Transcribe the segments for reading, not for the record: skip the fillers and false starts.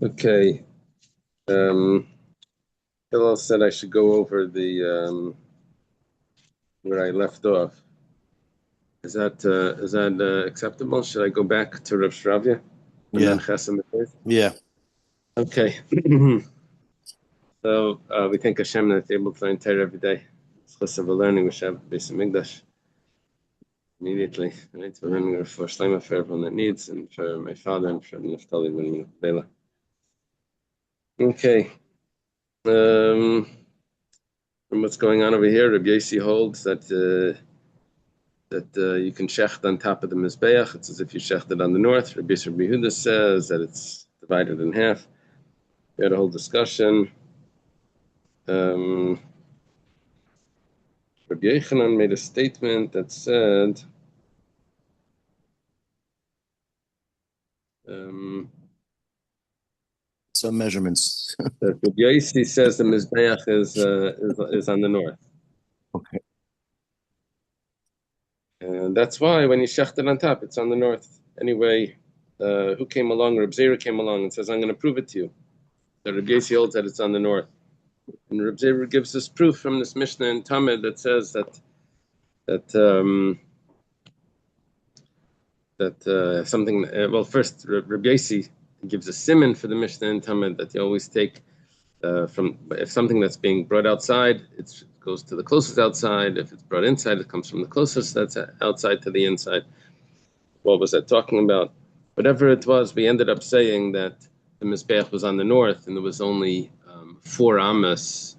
Okay. Hillel said I should go over the where I left off. Is that acceptable? Should I go back to Rav Shravya? Yeah. Yeah. Okay. So we thank Hashem that we're able to learn Torah every day. It's chassav learning. We should have Beis Hamikdash immediately. Right? We're learning for Shlomo for everyone that needs, and for my father, and for Naftali when Bela. Okay. From what's going on over here, Rabbi Yossi holds that you can shecht on top of the Mizbeach. It's as if you shechted on the north. Rabbi Yehuda says that it's divided in half. We had a whole discussion. Rabbi Yochanan made a statement that said Some measurements. that Rabbi Yossi says the Mizbeach is on the north. Okay. And that's why when you shechted on top, it's on the north. Anyway, who came along? Reb Zera came along and says, I'm going to prove it to you. So Reb Yossi holds that it's on the north. And Reb Zera gives us proof from this Mishnah in Tamid that says that something. Well, first Reb Yossi gives a siman for the Mishnah in Tamid that you always take from if something that's being brought outside, it goes to the closest outside. If it's brought inside, it comes from the closest that's outside to the inside. What was that talking about? Whatever it was, we ended up saying that the Mizbeach was on the north, and there was only 4 amas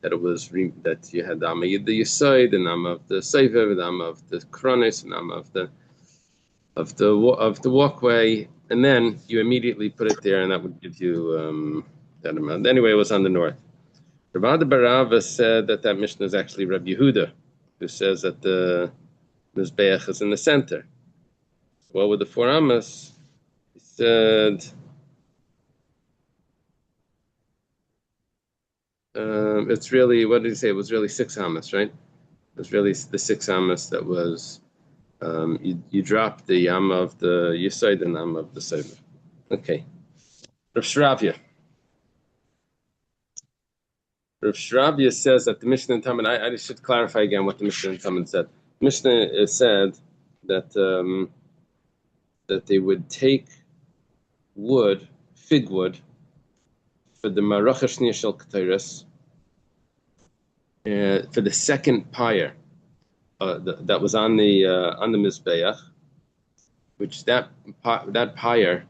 that it was that you had the Amma the Yesod, and Amma of the Sefer, the Amma of the Kronis, and Amma of the walkway, and then you immediately put it there, and that would give you that amount. Anyway, it was on the north. Rav Ada Barava said that Mishnah is actually Rabbi Yehuda, who says that the Mizbeach is in the center. Well, with the 4 amas, he said it's really, what did he say? It was really 6 amas, right? It was really the 6 amas that was, you drop the amma of the Yesod and amma of the Sefer. Okay. Rav Shravya. Rav Shravya says that the Mishnah in Tamid, I should clarify again what the Mishnah in Tamid said. Mishnah said that that they would take wood, fig wood, for the Marach Shniya Shel Ketores, for the second pyre that was on the Mizbeach, which that pyre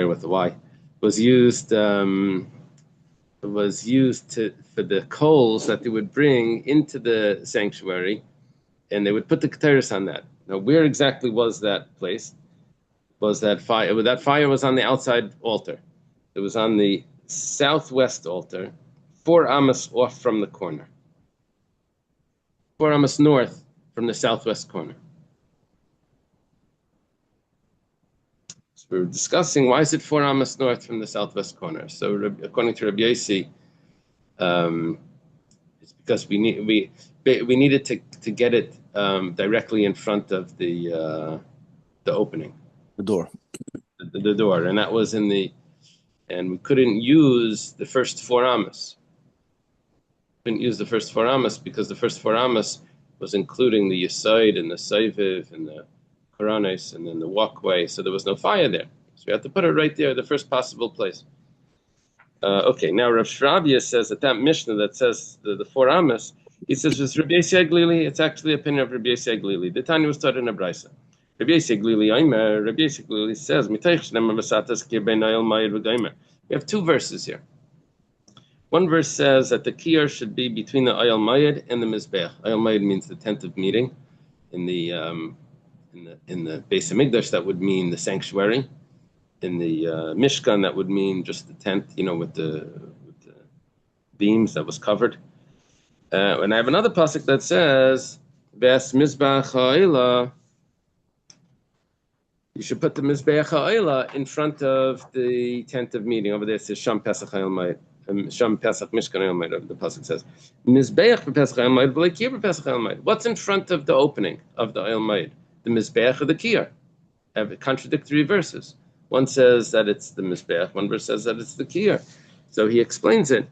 with the Y, was used for the coals that they would bring into the sanctuary, and they would put the Ketores on that. Now, where exactly was that place? Was that fire? That fire was on the outside altar. It was on the southwest altar, 4 amas off from the corner. 4 amas north from the southwest corner. So we were discussing why is it 4 amas north from the southwest corner. So according to Rabbi Yossi, it's because we needed to get it directly in front of the opening, The door. The door, and that was and we couldn't use the first 4 amas. Couldn't use the first 4 amas because the first 4 amas was including the Yesod and the Seiviv and the Koronis and then the walkway, so there was no fire there. So we had to put it right there, the first possible place. Okay, now Rav Shravya says that Mishnah that says the 4 amas, he says it's Rabbi Yossi Glili. It's actually the opinion of Rabbi Yossi Glili. The Tanya was taught in a brisa. Rabbi Yossi Glili says, we have 2 verses here. One verse says that the kiyar should be between the Ayal Mayed and the Mizbeach. Ayal Mayed means the tent of meeting. In the Beis Hamikdash, that would mean the sanctuary. In the Mishkan, that would mean just the tent, with the beams that was covered. And I have another pasuk that says, "Bes Mizbeach Ha'ela." You should put the Mizbeach Ha'ela in front of the tent of meeting. Over there it says Sham Pesach Ha'el Mayed. Sham Pesach Mishkan Ha'el Mayed. The pasuk says Mizbeach Pesach Ha'el Mayed. B'leikir Pesach Ha'el Mayed. What's in front of the opening of the Ha'el Mayed? The Mizbeach or the Kiyar? Have contradictory verses. One says that it's the Mizbeach, one verse says that it's the Kiyar. So he explains it.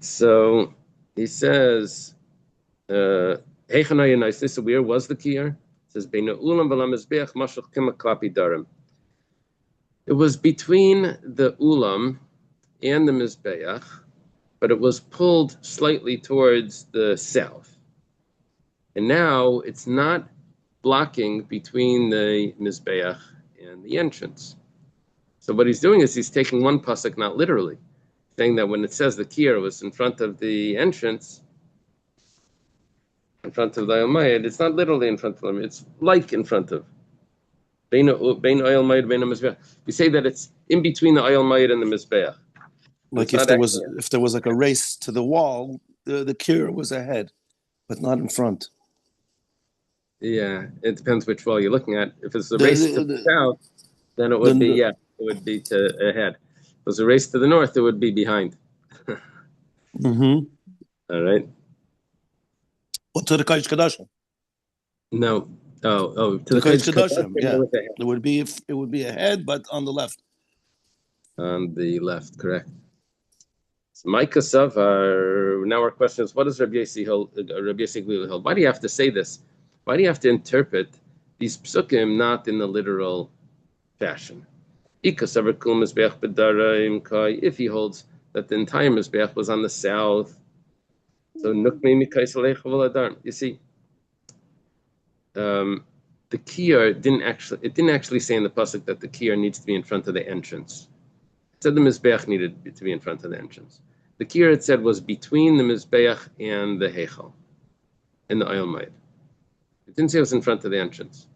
So he says, where was the Kiyar? It says, it was between the Ulam and the Mizbeach, but it was pulled slightly towards the south. And now it's not blocking between the Mizbeach and the entrance. So what he's doing is he's taking one pasuk, not literally, saying that when it says the Kiyar was in front of the entrance, in front of the Oyel Mayed, it's not literally in front of them, it's like in front of. We say that it's in between the Oyel Mayed and the Mizbeach. Like if there was like a race to the wall, the Kiyar was ahead, but not in front. Yeah, it depends which wall you're looking at. If it's a race to the south, then it would be it would be to ahead. If it was a race to the north, it would be behind. Mm-hmm. All right. What to the Kodesh Kadashim? No. To the Kodesh Kadashim. Yeah, it would be ahead, but on the left. On the left, correct. So Micah Savar. Now our question is: what does Rabbi Yossi hold? Why do you have to say this? Why do you have to interpret these psukim not in the literal fashion? If he holds that the entire Mizbeach was on the south, so you see, the Kiyar didn't actually say in the pasuk that the Kiyar needs to be in front of the entrance. It said the Mizbeach needed to be in front of the entrance. The Kiyar, it said, was between the Mizbeach and the Heichal, in the Oyel Mayed. It didn't say it was in front of the entrance.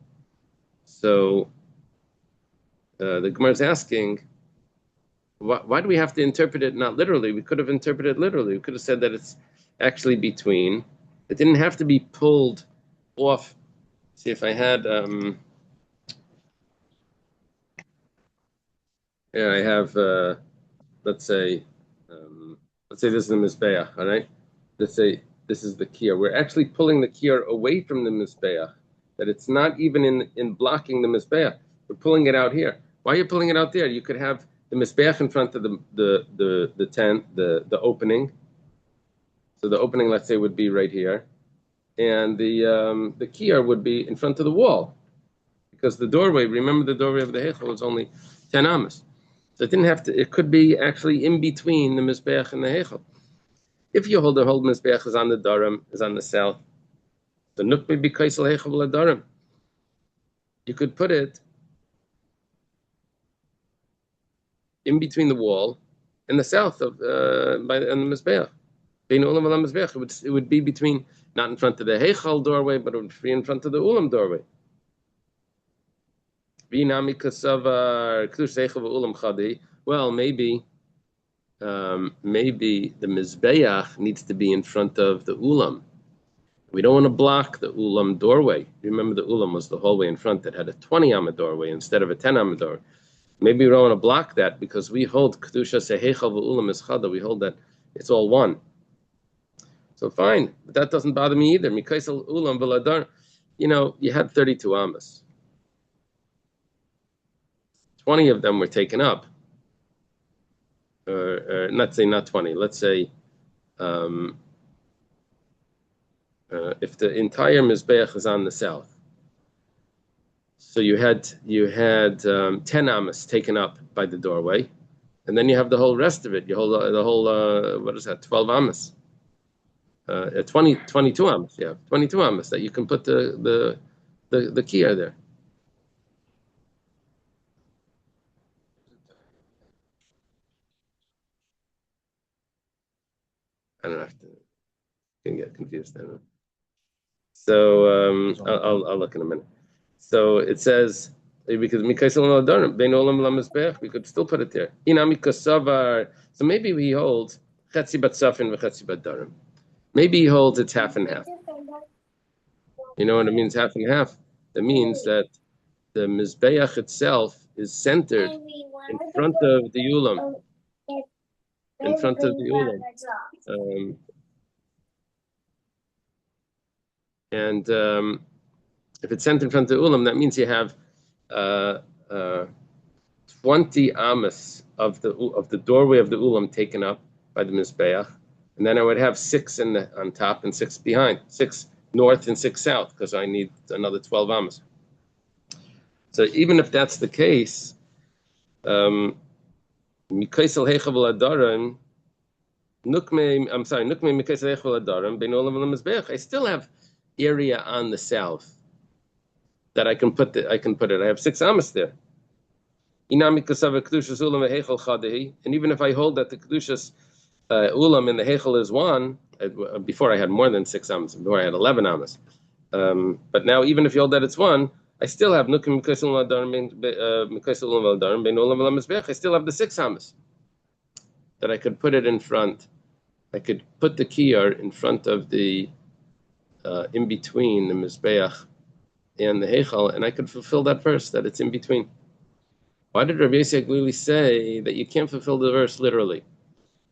So the Gemara is asking, why do we have to interpret it not literally? We could have interpreted it literally. We could have said that it's actually between. It didn't have to be pulled off. See, if I had, I have, let's say this is the Mizbeach, all right? Let's say this is the Kiyar. We're actually pulling the Kiyar away from the Mizbeach, that it's not even in blocking the Mizbeach. We're pulling it out here. Why are you pulling it out there? You could have the Mizbeach in front of the tent, the opening. So the opening, let's say, would be right here. And the Kiyar would be in front of the wall. Because the doorway, remember the doorway of the Heichal was only 10 amas. So it didn't have to, it could be actually in between the Mizbeach and the Heichal. If you hold the whole Mizbeach is on the Darim, is on the south, the Nukmi be Kaisel Heichal Darim. You could put it in between the wall and the south of by the Mizbeach. It would be between, not in front of the Heichal doorway, but it would be in front of the Ulam doorway. Well, maybe the Mizbeach needs to be in front of the Ulam. We don't want to block the Ulam doorway. Remember, the Ulam was the hallway in front that had a 20 amma doorway instead of a 10 amma doorway. Maybe we don't want to block that because we hold Kedusha Sehechal v'Ulam is Chada. We hold that it's all one. So fine, but that doesn't bother me either. Mikaisel Ulam v'Ladar. You had 32 ammas. 20 of them were taken up. Or not 20. Let's say if the entire Mizbeach is on the south, so you had 10 amas taken up by the doorway, and then you have the whole rest of it. You hold the whole 12 amas, 22 amas. Yeah, 22 amas that you can put the Kiyar there. I don't have to. Can get confused. I don't know. So I'll look in a minute. So it says because we could still put it there. So maybe he holds chetzi bat safin v'chetzi bat darim. Maybe he holds it's half and half. You know what it means, half and half? That means that the Mizbeach itself is centered in front of the Ulam. In front of the Ulam. And if it's centered in front of the Ulam, that means you have 20 amas of the doorway of the ulam taken up by the mizbeach, and then I would have 6 on top and 6 behind, 6 north and 6 south, because I need another 12 amas. So even if that's the case, I'm sorry, I still have area on the south that I can put it. I have 6 amas there. And even if I hold that the kedushas ulam and the hechel is one, before I had more than 6 amas, before I had 11 amas. But now, even if you hold that it's one, I still have I still have the 6 amas that I could put it in front. I could put the kiyar in front of the in between the mizbeach and the hechel, and I could fulfill that verse that it's in between. Why did Rabbi Yossi Aglili say that you can't fulfill the verse literally?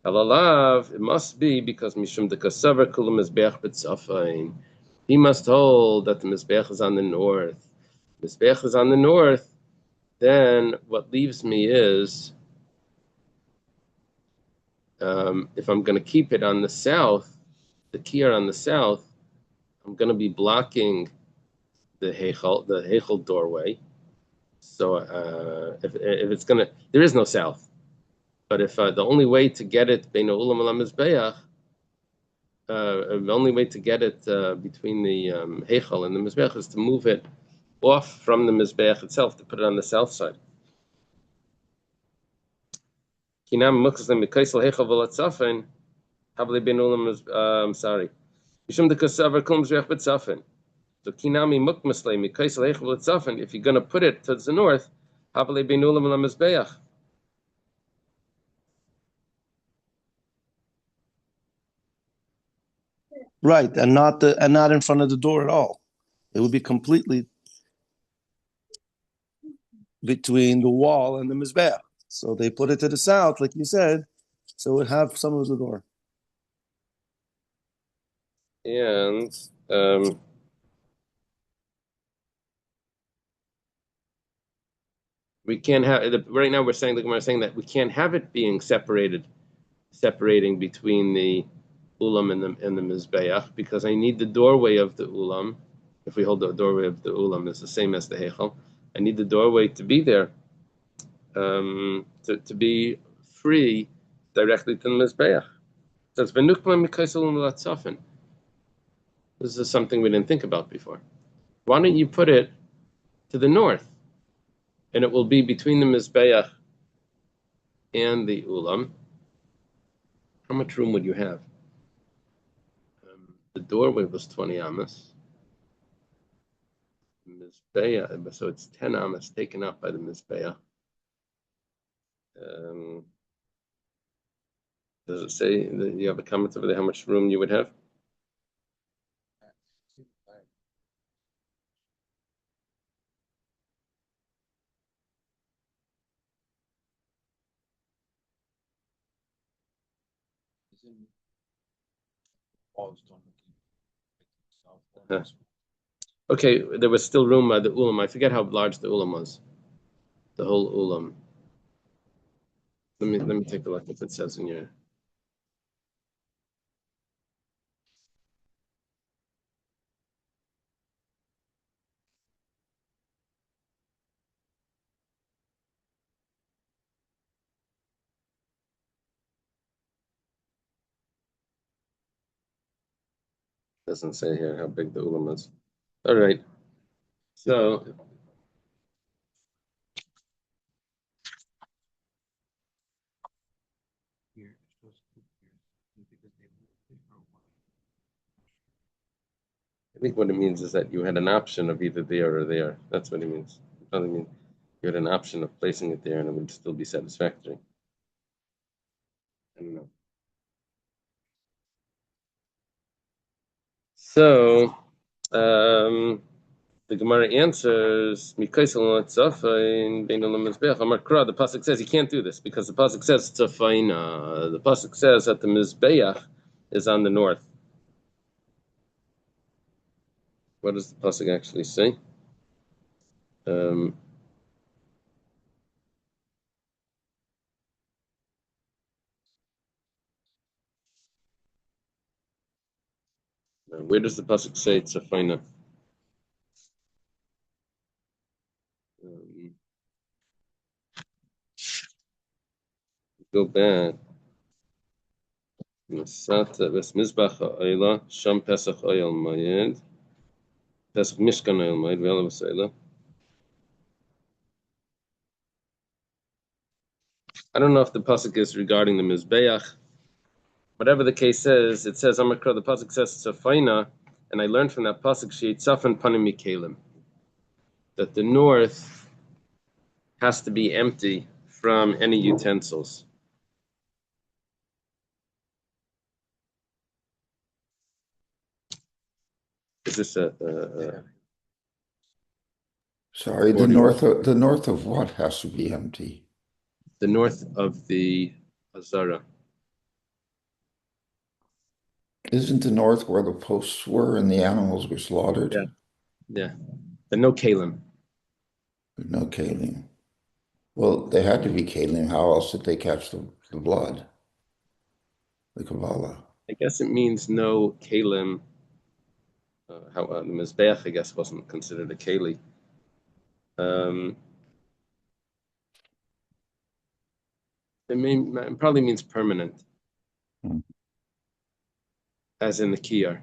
Halalav, it must be because Mishum de Kasavar Kula Mizbeach B'Tzafain. He must hold that the Mizbeach is on the north. Mizbeach is on the north, then what leaves me is, if I'm going to keep it on the south, the kiyar on the south, I'm going to be blocking the Heichel doorway. So if it's going to, there is no south. But if the only way to get it Bein Ulam Elam Mizbeach, the only way to get it between the Heichel and the Mizbeach is to move it off from the Mizbeach itself, to put it on the south side. Kinam Mukhslim Mikaisel Heichel V'Latzafen, Havli Bein Ulam, sorry. Mishum de Kasavar Kul Mizbeach B'Tzafen. So Kinami Mukmaslei Mikaisel Heichel V'Latzafen, if you're going to put it towards the north, Havli Bein Ulam Elam Mizbeach. Right, and not in front of the door at all. It would be completely between the wall and the mizbeach. So they put it to the south, like you said, so it would have some of the door. And we can't have right now. We're saying that we can't have it being separating between the ulam and the mizbeach, because I need the doorway of the ulam. If we hold the doorway of the ulam is the same as the heichel, I need the doorway to be there, to be free directly to the mizbeach. So it's v'nukma mikaisel u'latzafen. This is something we didn't think about before. Why don't you put it to the north, and it will be between the mizbeach and the ulam? How much room would you have? The doorway was 20 amas. Mizbeach, so it's 10 amas taken up by the mizbeach. Does it say? Do you have a comment over there? How much room you would have? Okay, there was still room by the ulam. I forget how large the ulam was. The whole ulam. Let me take a look if it says in here. Doesn't say here how big the ulam is. All right. So I think what it means is that you had an option of either there or there. That's what it means. It doesn't mean you had an option of placing it there and it would still be satisfactory. I don't know. So the Gemara answers, the pasuk says you can't do this because the pasuk says tzafaina. The pasuk says that the mizbeach is on the north. What does the pasuk actually say? Where does the pasuk say it's a fina? Go back. Masata ves mizbach ha'oila sham pesach oil mayed pesach mishkan oil mayed ve'ela v'seila. I don't know if the pasuk is regarding the mizbeach. Whatever the case is, it says Amakra. The pasuk says it's a faina, and I learned from that pasuk she'itzafan panim mikelim, that the north has to be empty from any utensils. Is this Sorry, the north of what has to be empty? the north of the Azara? Isn't the north where the posts were and the animals were slaughtered? Yeah, but no kalim. No kalim. Well, they had to be kalim. How else did they catch the blood? The Kabbalah. I guess it means no kalim. The mizbeach, I guess, wasn't considered a keli. It probably means permanent, as in the kiyar.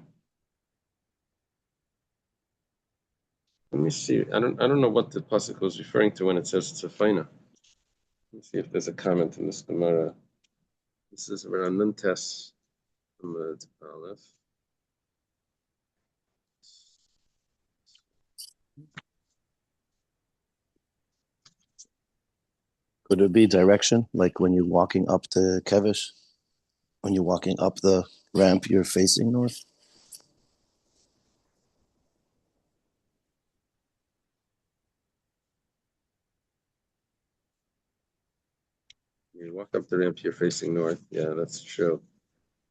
Let me see. I don't know what the pasuk was referring to when it says it's a faina. Let me see if there's a comment in this Gemara. This is around Nuntes Aleph. Could it be direction, like when you're walking up the Kevish? When you're walking up the ramp, you're facing north? You walk up the ramp, you're facing north. Yeah, that's true.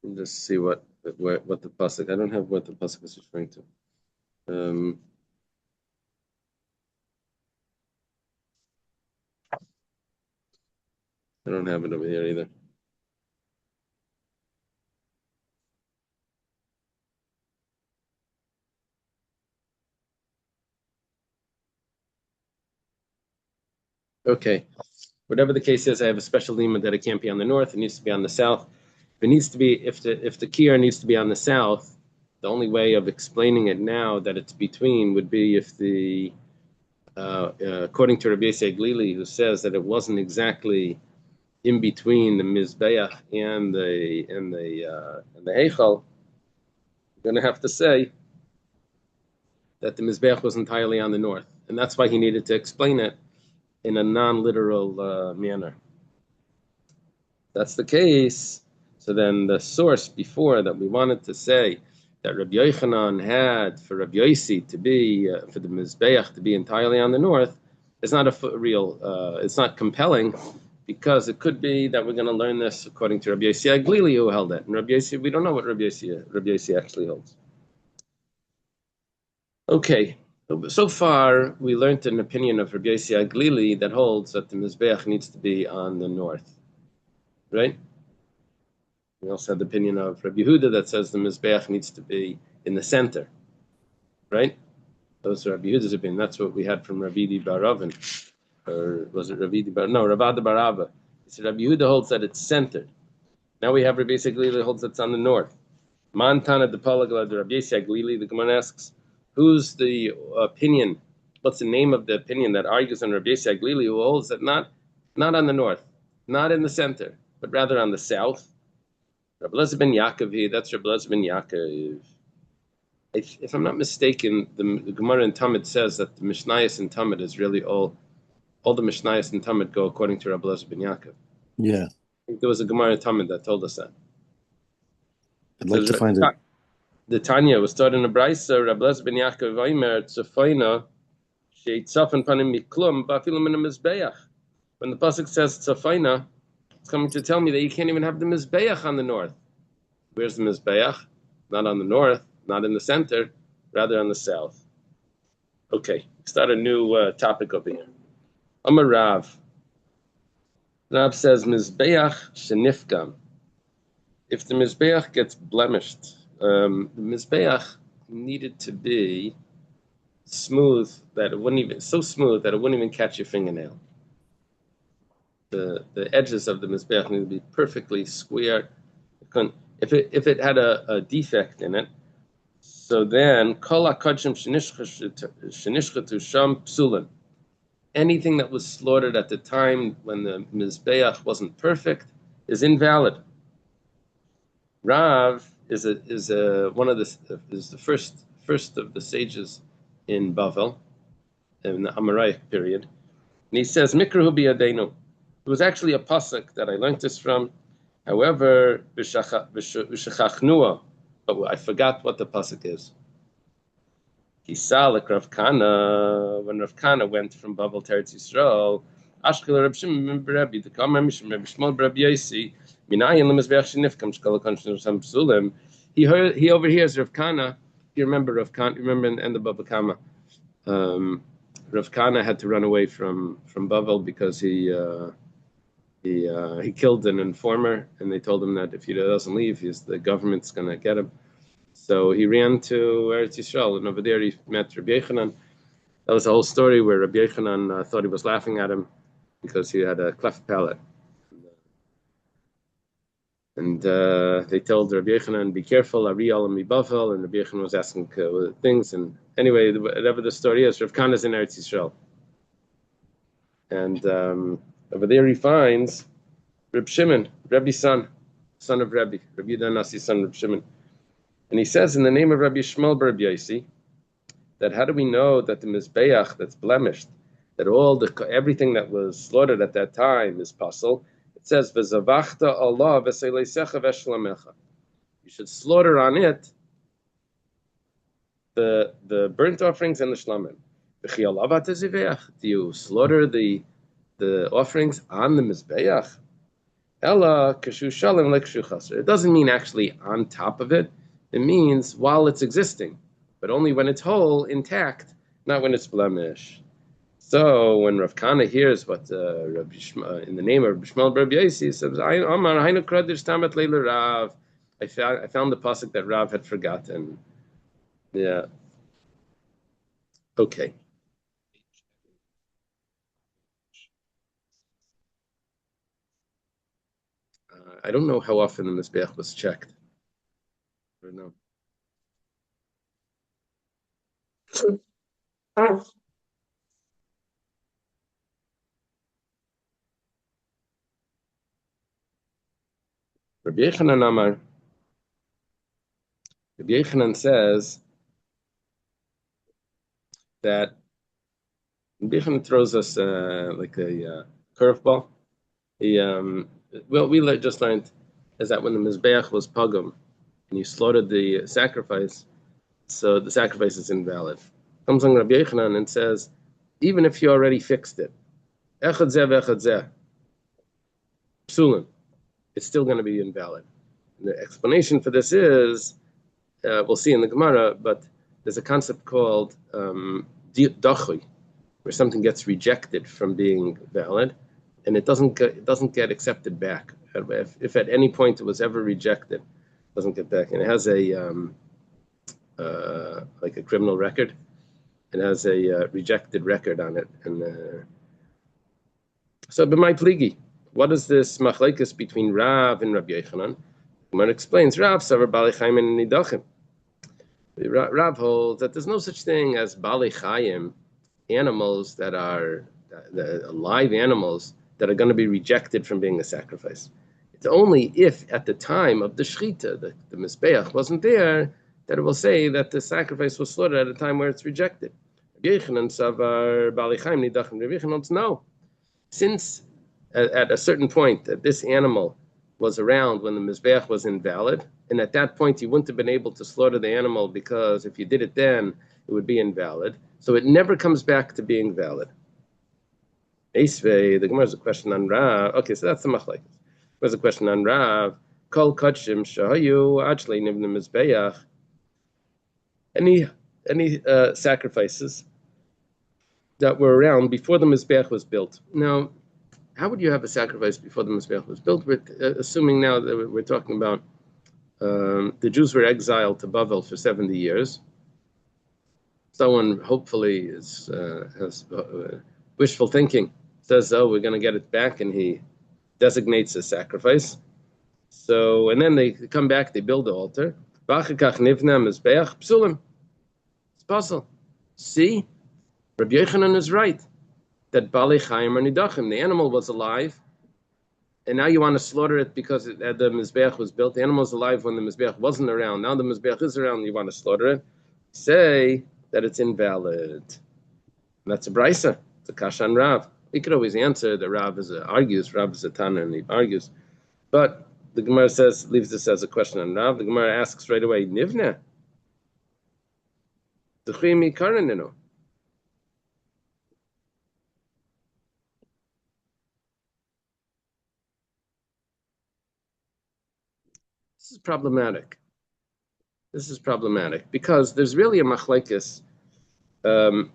And just see what the pasuk. I don't have what the pasuk is referring to. I don't have it over here either. Okay. Whatever the case is, I have a special limit that it can't be on the north. It needs to be on the south. If it needs to be, if the kiyar needs to be on the south, the only way of explaining it now that it's between would be if the according to Rabbi Yossi Glili, who says that it wasn't exactly in between the mizbeach and the heichal, you're going to have to say that the mizbeach was entirely on the north, and that's why he needed to explain it in a non-literal manner. That's the case. So then the source before that we wanted to say that Rabbi Yochanan had for Rabbi Yossi to be, for the Mizbeach to be entirely on the north, is not a real, it's not compelling, because it could be that we're going to learn this according to Rabbi Yossi Glili, who held it. And Rabbi Yossi, we don't know what Rabbi Yossi actually holds. Okay. So far, we learned an opinion of Rabbi Yossi Glili that holds that the Mizbeach needs to be on the north, right? We also had the opinion of Rabbi Yehuda that says the Mizbeach needs to be in the center, right? Those are Rabbi Yehuda's opinion. That's what we had from Ravidi Baravin, or was it Ravidi Bar? No, Ravada Barava. He said Rabbi Yehuda holds that it's centered. Now we have Rabbi Yossi Glili holds that's on the north. Mantana de Palagla de Rabbi Yossi Glili. The Gemara asks, who's the opinion? What's the name of the opinion that argues on Rabbi Yossi Glili, who holds that not on the north, not in the center, but rather on the south? Rabbi Elazar ben Yaakov, that's Rabbi Elazar ben Yaakov. If I'm not mistaken, the Gemara in Talmud says that the Mishnayos in Talmud is really all the Mishnayos in Talmud go according to Rabbi Elazar ben Yaakov. Yeah. I think there was a Gemara in Talmud that told us that. I'd like to find it. The Tanya was taught in a brayso. Rabbi Elazar ben Yaakov Vaymer Tzafayna Sheitzafen Panim Miklum Bafilim in a Mizbeach. When the pasuk says Tzafayna, it's coming to tell me that you can't even have the Mizbeach on the north. Where's the Mizbeach? Not on the north, not in the center, rather on the south. Okay, start a new topic over here. Amar Rav. Rav says Mizbeach Shenifgam. If the Mizbeach gets blemished, the Mizbeach needed to be smooth that it wouldn't even catch your fingernail. The edges of the mizbeach need to be perfectly square. If it had a defect in it, so then kol hakodshim shenishchatu sham psulim. Anything that was slaughtered at the time when the mizbeach wasn't perfect is invalid. Rav is the first of the sages in Bavel in the Amoraic period, and he says Mikrahu biyadenu. It was actually a pasuk that I learned this from. However, b'shachachnua, but I forgot what the pasuk is. Kisalik Rav Kana, when Rav Kana went from Bavel to Eretz Yisrael, Ashkel Reb Shimon Rebbe, the Kamer Mishim Reb Shmuel Reb Yosi, Minayin Lemizbeach Shenifkam Shkala Konshim Sam Psulim. He overhears Rav Kana. You remember Rav Kana? Remember in the Baba Kama, Rav Kana had to run away from Bavel because he killed an informer, and they told him that if he doesn't leave, the government's going to get him. So he ran to Eretz Yisrael, and over there he met Rabbi Yochanan. That was the whole story where Rabbi Yochanan thought he was laughing at him because he had a cleft palate. And they told Rabbi Yochanan, "Be careful, Ari Alam Bavel." And Rabbi Yochanan was asking things. And anyway, whatever the story is, Rav Kana is in Eretz Yisrael, and over there he finds Reb Shimon, Rebbe's son of Rebbe, Rabbi Yehuda Nasi's son, Reb Shimon. And he says in the name of Rabbi Shmuel Bar Yosi that how do we know that the mizbeach that's blemished, that everything that was slaughtered at that time is pasul? It says v'zavachta Allah v'seileisecha v'shlamecha. You should slaughter on it the burnt offerings and the shlamim. Do you slaughter the offerings on the mizbeach? Ella kashu shalom like shuchaser. It doesn't mean actually on top of it. It means while it's existing, but only when it's whole, intact, not when it's blemish. So when Rav Kana hears what in the name of Rabbi Shmuel Bar Yosi, he says, I found the pasuk that Rav had forgotten. Yeah. Okay. I don't know how often the mizbeach was checked. I don't know. Rabbi Yochanan Amar. Rabbi Yochanan says that Rabbi Yochanan throws us like a curveball. We just learned is that when the mizbeach was pagum and you slaughtered the sacrifice, so the sacrifice is invalid. Comes on Rabbi Yochanan and says, even if you already fixed it, echad zeh v'echad zeh, psulim, it's still going to be invalid. And the explanation for this is, we'll see in the Gemara, but there's a concept called dachui, where something gets rejected from being valid, and it doesn't get accepted back. If at any point it was ever rejected, it doesn't get back, and it has like a criminal record. It has a rejected record on it, and so b'may pligi. What is this machlekes between Rav and Rabbi Yochanan? Gemara explains Rav savar balei chayim and nidachim. Rav holds that there's no such thing as balei chayim, animals that are live animals that are going to be rejected from being a sacrifice. It's only if at the time of the shechita, the mizbeach wasn't there, that it will say that the sacrifice was slaughtered at a time where it's rejected. Rabbi Yochanan savar balei chayim nidachim. Rabbi Yochanan holds no. Since at a certain point that this animal was around when the mizbeach was invalid, and at that point you wouldn't have been able to slaughter the animal because if you did it then, it would be invalid. So it never comes back to being valid. Eisvei, the Gemara has a question on Rav. Okay, so that's the machlekes. There's a question on Rav. Kol kodshim shahayu achlei nivne mizbeach. Any sacrifices that were around before the mizbeach was built. Now, how would you have a sacrifice before the mizbeach was built? Assuming now that we're talking about the Jews were exiled to Bavel for 70 years, someone hopefully has wishful thinking, says, "Oh, we're going to get it back," and he designates a sacrifice. So, and then they come back, they build the altar. It's possible. See, Rabbi Yochanan is right that Bali Chaim are Nidachim. The animal was alive, and now you want to slaughter it because the Mizbeach was built. The animal was alive when the Mizbeach wasn't around. Now the Mizbeach is around, you want to slaughter it. Say that it's invalid. And that's a brisa. It's a kashan Rav. We could always answer that Rav argues. Rav is a Tana and he argues. But the Gemara leaves this as a question on Rav. The Gemara asks right away, Nivna? T'chimi karaninu. This is problematic. This is problematic because there's really a machlekes. The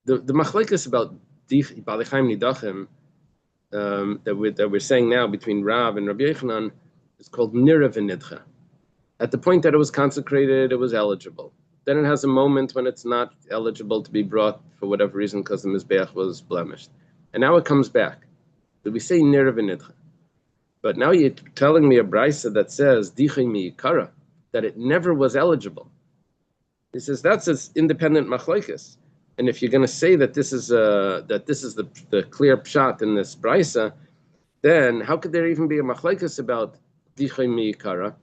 machlekes about Bali Chaim Nidachim that we're saying now between Rav and Rabbi Yochanan is called Nira v'Nidcha. At the point that it was consecrated, it was eligible. Then it has a moment when it's not eligible to be brought for whatever reason because the Mizbeach was blemished. And now it comes back. Did we say Nira v'Nidcha? But now you're telling me a brisa that says Dichei mi'ikara, that it never was eligible. He says that's an independent machlokes. And if you're going to say that this is the clear pshat in this brisa, then how could there even be a machlokes about Dichei mi'ikara?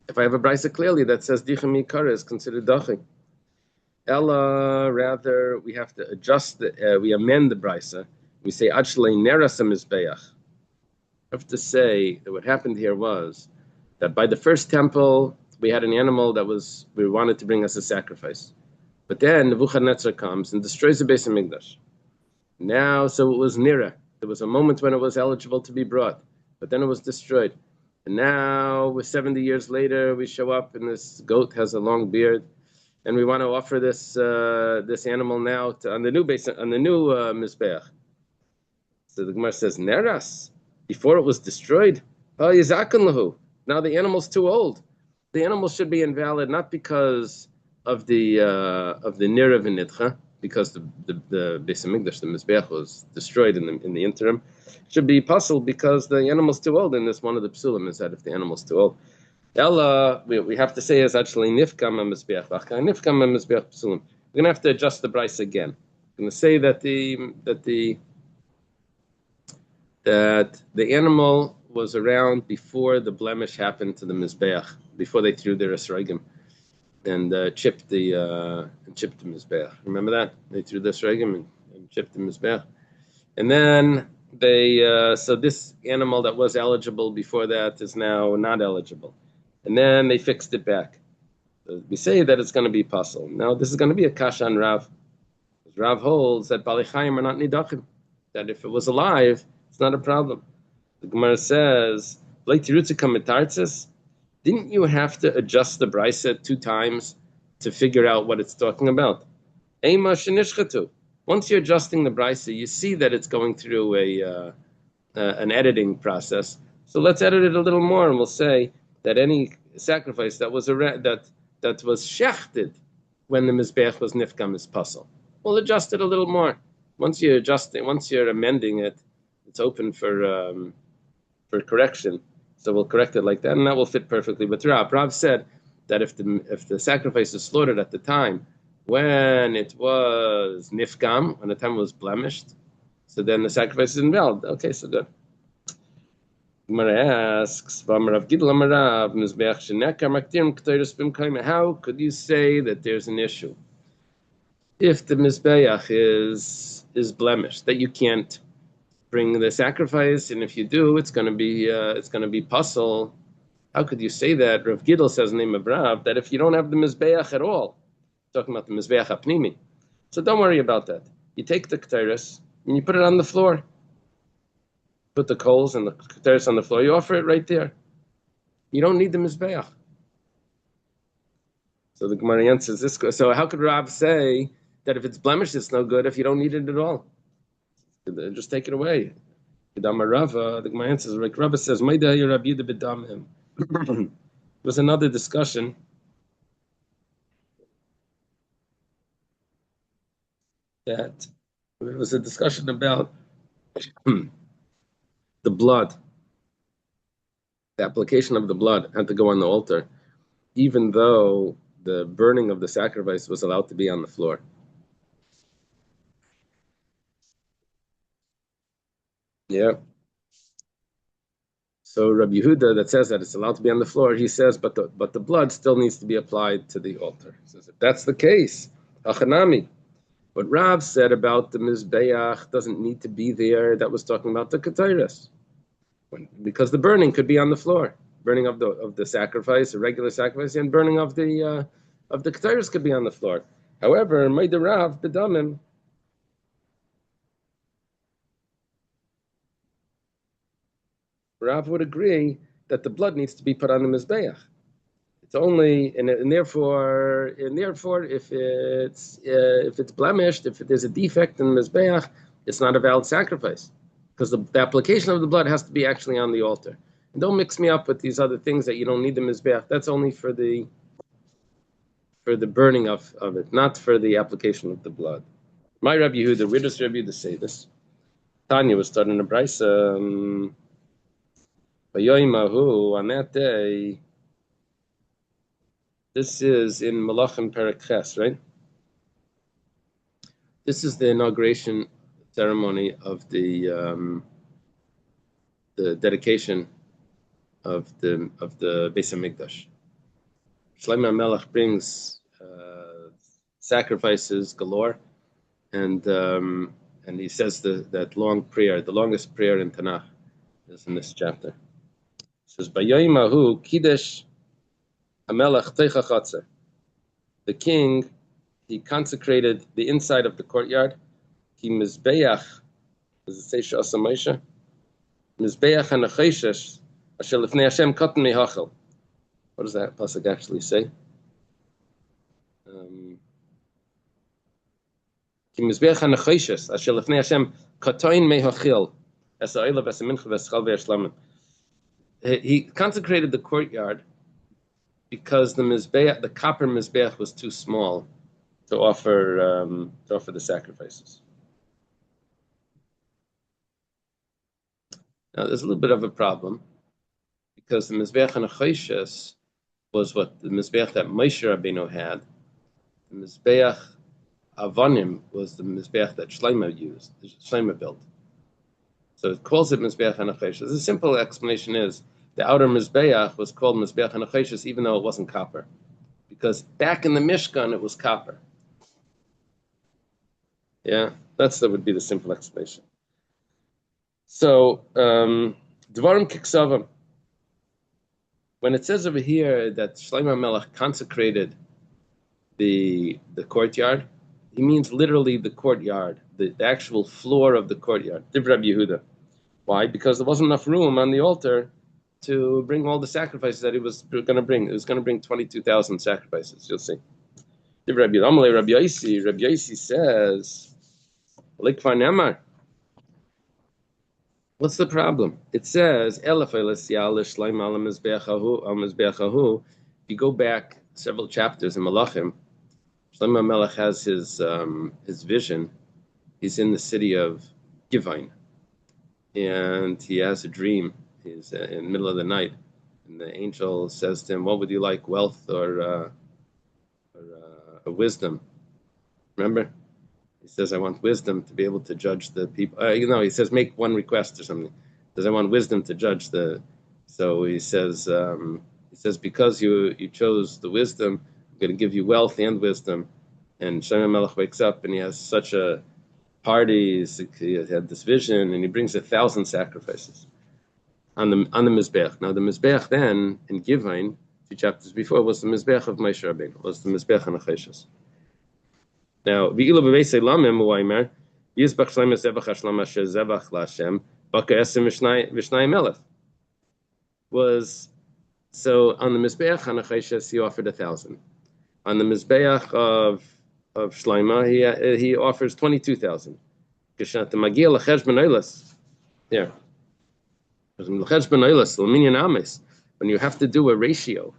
If I have a brisa clearly that says Dichei mi'ikara is considered dachi. Ella, rather, we have to adjust we amend the brisa. We say Ad shlei neras hamizbeach. I have to say that what happened here was that by the first temple, we had an animal we wanted to bring us a sacrifice. But then Nebuchadnezzar comes and destroys the Beis HaMikdash. Now, so it was Nira. There was a moment when it was eligible to be brought, but then it was destroyed. And now, with 70 years later, we show up and this goat has a long beard, and we want to offer this animal now on the new Mizbeach. So the Gemara says, Neras. Before it was destroyed, now the animal's too old. The animal should be invalid not because of the Nira v'Nidcha, because the Beis HaMikdash, the Mizbeach, was destroyed in the interim. It should be puzzled because the animal's too old, and this one of the psulim is that if the animal's too old. Ella, we have to say is actually nifkam Mizbeach, nifkam Mizbeach psulim. We're gonna have to adjust the price again. We're gonna say that the animal was around before the blemish happened to the Mizbeach, before they threw their esrogim and chipped the Mizbeach. Remember that? They threw the esrogim and chipped the Mizbeach. And then so this animal that was eligible before that is now not eligible. And then they fixed it back. So we say that it's going to be puzzle. Now this is going to be a kasha on Rav. Rav holds that Bali Chaim are not nidachim. That if it was alive, it's not a problem. The Gemara says, didn't you have to adjust the brisa 2 times to figure out what it's talking about? Once you're adjusting the brisa, you see that it's going through an editing process. So let's edit it a little more, and we'll say that any sacrifice that was shechted when the mizbeach was nifkam is puzzle. We'll adjust it a little more. Once you're amending it, it's open for correction. So we'll correct it like that, and that will fit perfectly with Rav. Rav said that if the sacrifice is slaughtered at the time when it was nifkam, when the time was blemished, so then the sacrifice is invalid. Okay, so good. Gemara asks, how could you say that there's an issue if the mizbeach is blemished, that you can't bring the sacrifice, and if you do, it's going to be puzzle? How could you say that? Rav Gidl says in the name of Rav that if you don't have the mizbeach at all, talking about the mizbeach apnimi, so don't worry about that. You take the ketores and you put it on the floor. Put the coals and the ketores on the floor. You offer it right there. You don't need the mizbeach. So the Gemara answers this. So how could Rav say that if it's blemished, it's no good if you don't need it at all? Just take it away. The Gemara answers, like Rabbi says, there was another discussion that there was a discussion about the blood. The application of the blood had to go on the altar, even though the burning of the sacrifice was allowed to be on the floor. Yeah. So Rabbi Yehuda, that says that it's allowed to be on the floor, he says, but the blood still needs to be applied to the altar. He says, if that's the case, Achanami. What Rav said about the Mizbeach doesn't need to be there. That was talking about the Ketairas. Because the burning could be on the floor. Burning of the sacrifice, a regular sacrifice, and burning of the Ketairas could be on the floor. However, Maida Rav, B'damim, Rav would agree that the blood needs to be put on the Mizbeach. It's only, and therefore, if it's blemished, if there's a defect in the Mizbeach, it's not a valid sacrifice. Because the application of the blood has to be actually on the altar. And don't mix me up with these other things that you don't need the Mizbeach. That's only for the burning of it, not for the application of the blood. My Rabbi Yehuda, where does Rabbi Yehuda say this? Tanya was studying a brisa. On that day, this is in Malachim Perek Ches, right? This is the inauguration ceremony of the dedication of the Beis Hamikdash. Shlomo Melech brings sacrifices galore, and he says that long prayer, the longest prayer in Tanakh, is in this chapter. It says, "Bayoimahu Kiddush Hamelech Teicha Chatzer." The king, he consecrated the inside of the courtyard. Ki Mizbeach, does it say Sha'asa Moshe? Mizbeach HaNecheshes Asher Lifnei Hashem Katan Mehachel. What does that pasuk actually say? Ki Mizbeach HaNecheshes Asher Lifnei Hashem Katan Mehachel Es Ha'olav Es Ha'mincha Ves Chal Ve'Shlamim. He consecrated the courtyard because the mizbeach, the copper mizbeach, was too small to offer the sacrifices. Now, there's a little bit of a problem because the mizbeach HaNecheshes was what the mizbeach that Moshe Rabbeinu had. The mizbeach Avonim was the mizbeach that Shlomo used, Shlomo built. So it calls it mizbeach HaNecheshes. The simple explanation is the outer mizbeach was called mizbeach HaNecheshes even though it wasn't copper, because back in the Mishkan it was copper. Yeah, that would be the simple explanation. So Dvarim Kiksavim. When it says over here that Shlomo Melech consecrated the courtyard, he means literally the courtyard, the actual floor of the courtyard. Div Rabbi Yehuda. Why? Because there wasn't enough room on the altar to bring all the sacrifices that he was going to bring. He was going to bring 22,000 sacrifices. You'll see. Div Rabbi Yehuda. Rabbi Yossi says, Likvar Nemar. What's the problem? It says, if you go back several chapters in Malachim, Shlomo Melech has his vision. He's in the city of Givon, and he has a dream. He's in the middle of the night, and the angel says to him, "What would you like, wealth or wisdom?" Remember, he says, "I want wisdom to be able to judge the people." He says, "Make one request or something." He says, "I want wisdom to judge the." So he says, "Because you chose the wisdom, I'm going to give you wealth and wisdom." And Shlomo Melech wakes up and he has such a party. He had this vision, and he brings 1,000 sacrifices on the Mizbeach. Now the Mizbeach then in Givon, 2 chapters before, was the Mizbeach of Moshe Rabbeinu, was the Mizbeach HaNecheshes. Now v'ilo b'veisei lamim u'aymer yizbach shleim zevach hashlam asher zevach laHashem baka esim v'shnai melech. Was so on the Mizbeach HaNecheshes he offered 1,000. On the Mizbeach of Shlomo he offers 22,000. Geshat magiel lecheshbon oilas. Yeah. When you have to do a ratio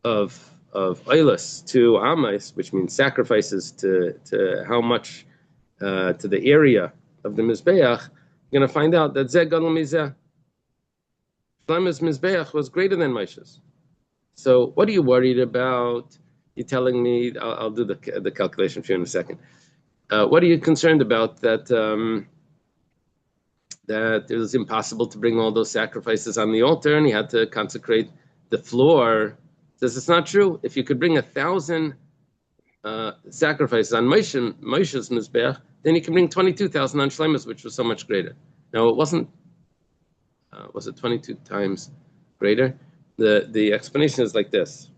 of oilas to amis, which means sacrifices to how much to the area of the Mizbeach, you're going to find out that Zeh Gadol Mizeh. Shlomo's Mizbeach was greater than Moshe's. So what are you worried about? You're telling me, I'll do the calculation for you in a second. What are you concerned about that that it was impossible to bring all those sacrifices on the altar and he had to consecrate the floor? Says it's not true. If you could bring 1,000 sacrifices on Moshe's Mizbeach, then you can bring 22,000 on Shlomo's, which was so much greater. Now it wasn't, was it 22 times greater? The explanation is like this.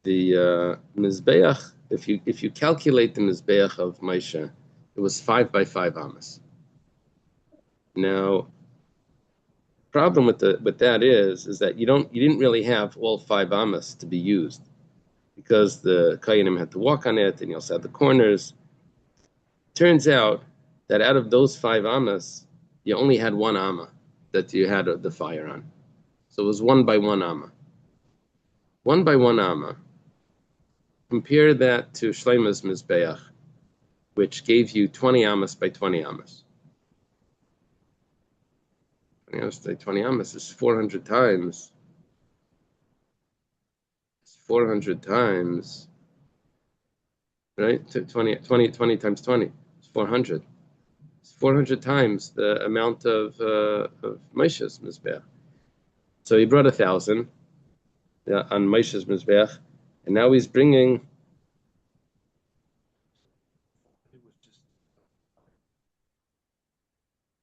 The Mizbeach, if you calculate the Mizbeach of Moshe, it was 5 by 5 amas. Now, problem with that is that you didn't really have all 5 amas to be used, because the Kohanim had to walk on it, and you also had the corners. Turns out that out of those 5 amas, you only had 1 amma that you had the fire on. So it was 1 by 1 amma. 1 by 1 amma. Compare that to Shlomo's Mizbeach, which gave you 20 amas by 20 amas. 20 amas by 20 amas is 400 times. It's 400 times, right? 20 times 20. It's 400. It's 400 times the amount of Moshe's Mizbeach. So he brought 1,000 on Moshe's Mizbeach. And now he's bringing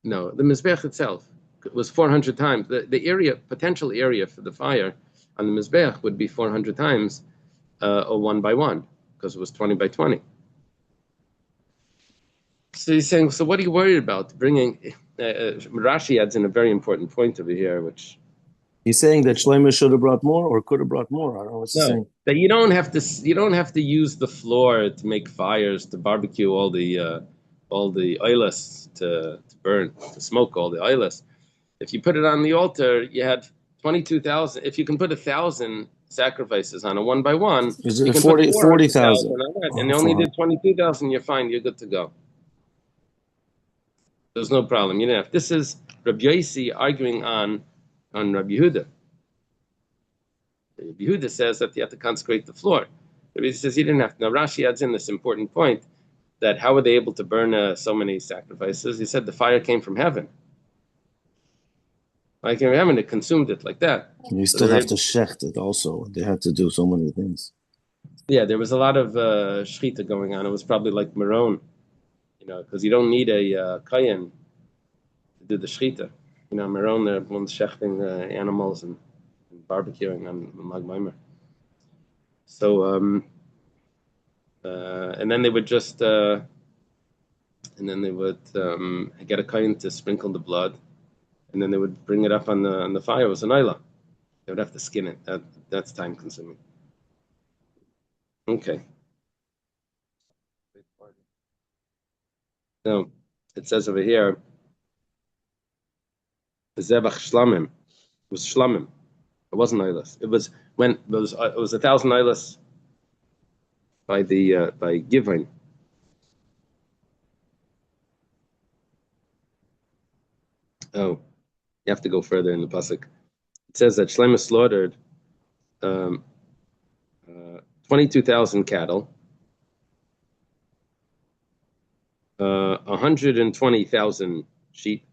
the Mizbeach itself. It was 400 times. The area, potential area for the fire on the Mizbeach would be 400 times a 1 by 1, because it was 20 by 20. So he's saying, so what are you worried about? Bringing, Rashi adds in a very important point over here, which... He's saying that Shlomo should have brought more or could have brought more. I don't know what he's saying. That you don't have to use the floor to make fires, to barbecue all the oilers to burn, to smoke all the oilers. If you put it on the altar, you had 22,000. If you can put 1,000 sacrifices on a 1 by 1, you can 40,000. And you only did 22,000. You're fine. You're good to go. There's no problem. You know, this is Rabbi Yossi arguing on Rabbi Yehuda. Rabbi Yehuda says that you have to consecrate the floor. Rabbi Yehuda says you didn't have to. Now Rashi adds in this important point that how were they able to burn so many sacrifices? He said the fire came from heaven. Like in heaven, it consumed it like that. And you still have to shecht it also. They had to do so many things. Yeah, there was a lot of shechita going on. It was probably like Maron, because you don't need a kayan to do the shechita. Maron, they're shechting animals and barbecuing on Lag Baimer. So, and then they would just, get a kain to sprinkle the blood, and then they would bring it up on the fire. It was an oila. They would have to skin it. That's time consuming. Okay. Now it says over here, the Zevach Shlamim was Shlamim. It wasn't oilers. It was 1,000 oilers by Givon. Oh, you have to go further in the pasuk. It says that Shlomo slaughtered 22,000 cattle, 120,000 sheep.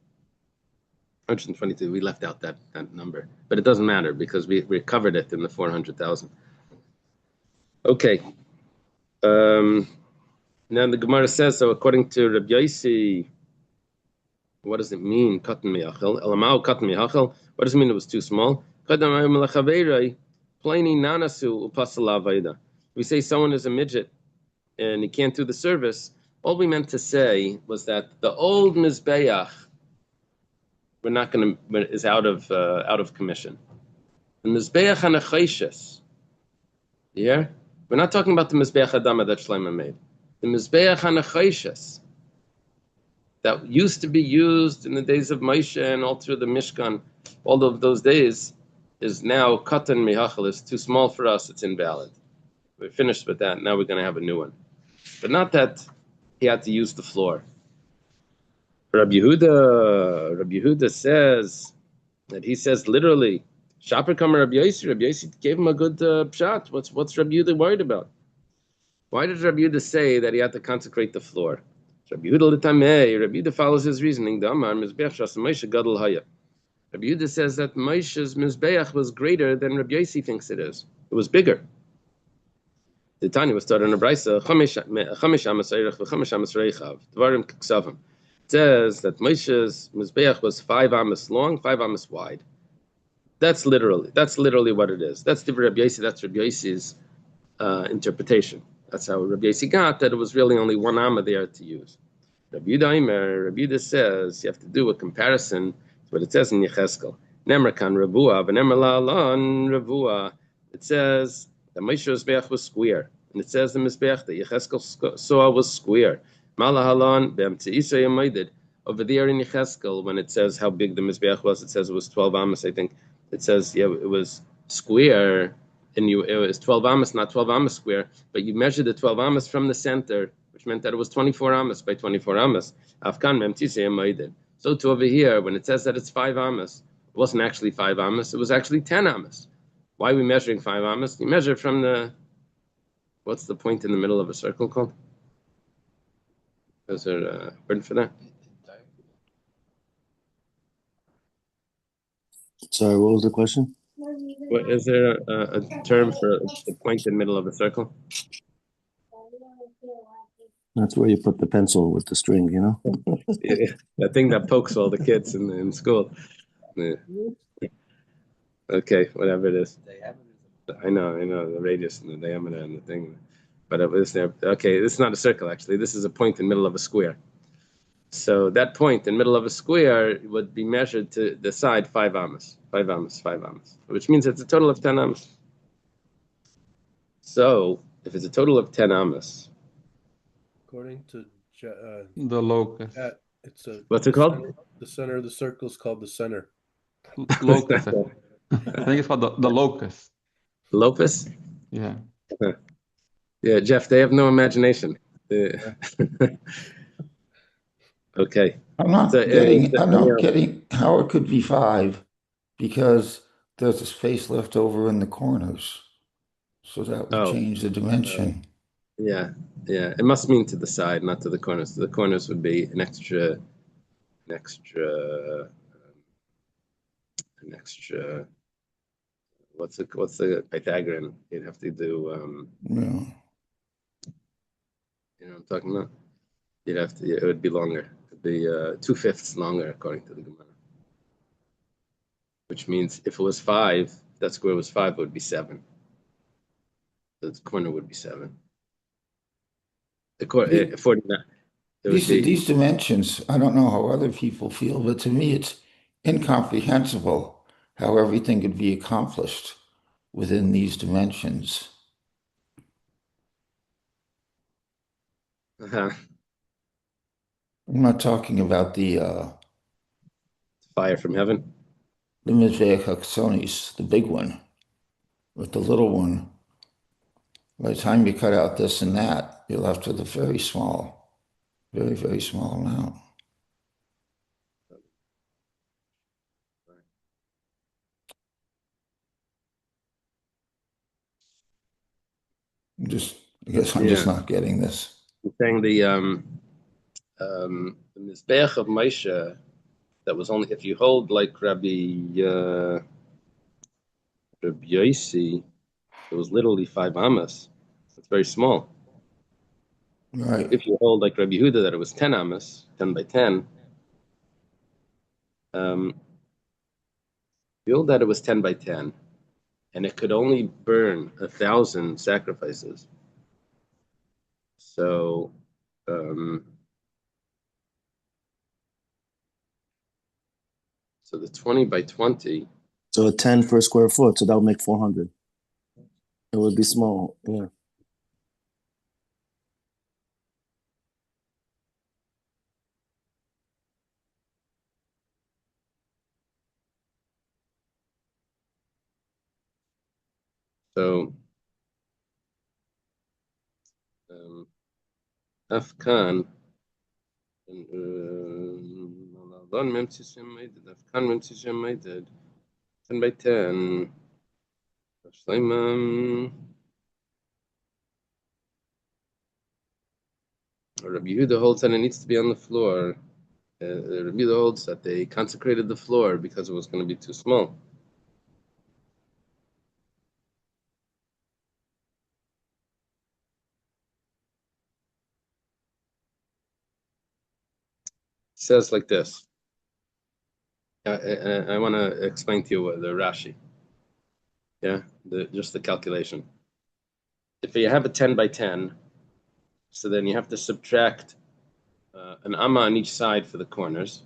122. We left out that number, but it doesn't matter because we covered it in the 400,000. Okay. Now the Gemara says, so according to Rabbi Yossi, what does it mean? Katan miachel. Elamau katan miachel. What does it mean? It was too small. We say someone is a midget and he can't do the service. All we meant to say was that the old Mizbeach is out of commission. The Mizbeach HaNechoshes, yeah? We're not talking about the Mizbeach Adama that Shlomo made. The Mizbeach HaNechoshes that used to be used in the days of Moshe and all through the Mishkan, all of those days, is now Katan Mihachal, is too small for us, it's invalid. We're finished with that. Now we're going to have a new one. But not that he had to use the floor. Rabbi Yehuda says that he says literally, Shaper Kamer Rabbi Yossi. Rabbi Yossi gave him a good pshat. What's Rabbi Yehuda worried about? Why did Rabbi Yehuda say that he had to consecrate the floor? Rabbi Yehuda l'tamei. Rabbi Yehuda follows his reasoning. The Amar Mizbeach Shas Moshe Gadol Haya. Rabbi Yehuda says that Moshe's Mizbeach was greater than Rabbi Yossi thinks it is. It was bigger. The Tanya was started in a brisa. Chamesh amas eirech v'chamesh amas reichav. Dvarim k'ksavim. It says that Moshe's Mizbeach was 5 amas long, 5 amas wide. That's literally what it is. That's the Rabbi Yossi. That's Rabbi Yossi's interpretation. That's how Rabbi Yossi got that it was really only 1 amma there to use. Rabbi Yehuda says you have to do a comparison to what it says in Yecheskel. Nemer kan Ravua, v'nemer la'alan Ravua. It says the Moshe's Mizbeach was square, and it says the Mizbeach that Yecheskel saw was square. Malahalan be'emtzeisa yamayid. Over there in Yecheskel, when it says how big the Mizbeach was, it says it was 12 amos, I think. It says, yeah, it was square, and it was 12 amos, not 12 amos square, but you measured the 12 amos from the center, which meant that it was 24 amos by 24 amos. Afkan be'emtzeisa yamayid. So to over here, when it says that it's 5 amos, it wasn't actually 5 amos, it was actually 10 amos. Why are we measuring 5 amos? You measure from the, what's the point in the middle of a circle called? Is there a word for that? Sorry, what was the question? Is there a term for the point in the middle of a circle? That's where you put the pencil with the string, you know? Yeah, that thing that pokes all the kids in school. Yeah. Okay, whatever it is. I know, the radius and the diameter and the thing. But it was there. Okay, this is not a circle, actually. This is a point in the middle of a square. So that point in the middle of a square would be measured to the side 5 amos, 5 amos, 5 amos, which means it's a total of 10 amos. So if it's a total of 10 amos, according to the locus. it's a what's it called? The center of the circle is called the center. Locus. I think it's called the locus. Locus? Yeah. Yeah, Jeff, they have no imagination. Okay. I'm not getting how it could be 5 because there's a space left over in the corners. So that would change the dimension. Yeah. It must mean to the side, not to the corners. The corners would be an extra. What's the Pythagorean? You'd have to do. Yeah. You know what I'm talking about? You'd have to. It would be longer. It'd be 2/5 longer according to the Gemara. Which means if it was 5, that square was 5, it would be 7. The corner would be 7. The corner 49. These dimensions, I don't know how other people feel, but to me it's incomprehensible how everything could be accomplished within these dimensions. Uh-huh. I'm not talking about the Fire from heaven. The Mizbeach HaKsonis, the big one, with the little one. By the time you cut out this and that, you're left with a very, very small amount. I guess I'm just not getting this. I'm saying the Mizbeach of Moshe, that was only, if you hold like Rabbi Yossi, it was literally 5 amos. It's very small. Right. If you hold like Rabbi Yehuda that it was 10 amos, 10 by 10, you hold that it was 10 by 10, and it could only burn 1,000 sacrifices. So, so the 20 by 20. So a 10 per square foot, so that would make 400. It would be small, yeah. So Afkan. Afkan Memsishem 10 by 10. Rabbi Yehuda holds that it needs to be on the floor. Rabbi Yehuda holds that they consecrated the floor because it was going to be too small. It says like this. I want to explain to you the Rashi. Yeah, just the calculation. If you have a 10 by 10, so then you have to subtract an amma on each side for the corners.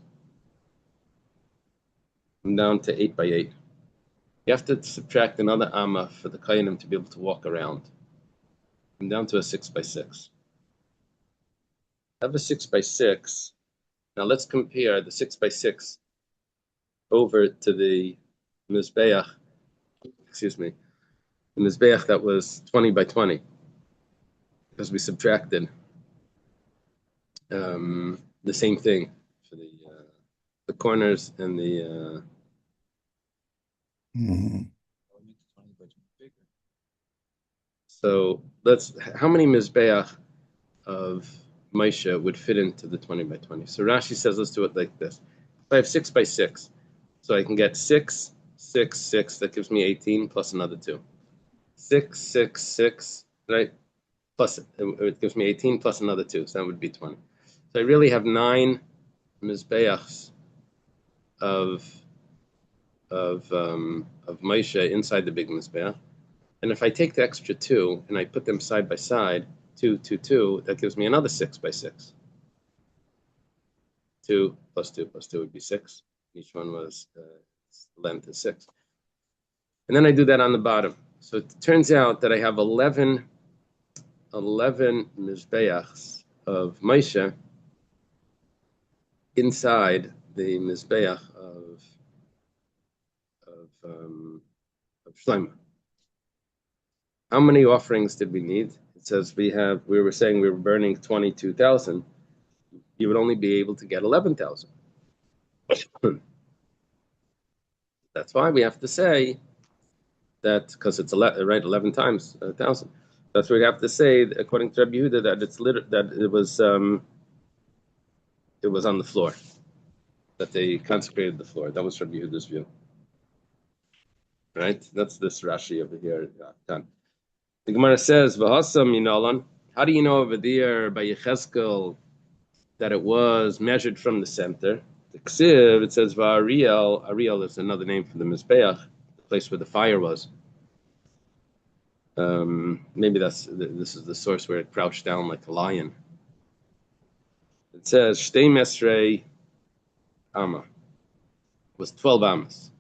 I'm down to 8 by 8. You have to subtract another amma for the koyanim to be able to walk around. I'm down to a 6 by 6. I have a 6 by 6. Now let's compare the 6 by 6 over to the Mizbeach. Excuse me. The Mizbeach that was 20 by 20. Because we subtracted the same thing for the corners and the So how many Mizbeach of Moshe would fit into the 20 by 20? So Rashi says, let's do it like this. If I have 6 by 6, so I can get 6, 6, 6, that gives me 18 plus another 2. 6, 6, 6, right? Plus it gives me 18 plus another 2, so that would be 20. So I really have 9 Mizbeachs of Moshe inside the big Mizbeach. And if I take the extra 2 and I put them side by side, 2, 2, 2, that gives me another 6 by 6. 2 plus 2 plus 2 would be 6. Each one was length is 6. And then I do that on the bottom. So it turns out that I have 11 Mizbeachs of Moshe inside the Mizbeach of Shlomo. How many offerings did we need? It says we were saying we were burning 22,000. You would only be able to get 11,000. That's why we have to say that, because it's 11 times 1,000. That's why we have to say, according to Rabbi Yehuda, that it was on the floor, that they consecrated the floor. That was Rabbi Yehuda's view. Right? That's this Rashi over here. Done. The Gemara says, "V'hasam minalan." How do you know over there by Yechezkel that it was measured from the center? The Ksiv, it says V'ariel. Ariel is another name for the Mizbeach, the place where the fire was. Maybe this is the source where it crouched down like a lion. It says Shtei Mesrei Amma was 12 Ammas.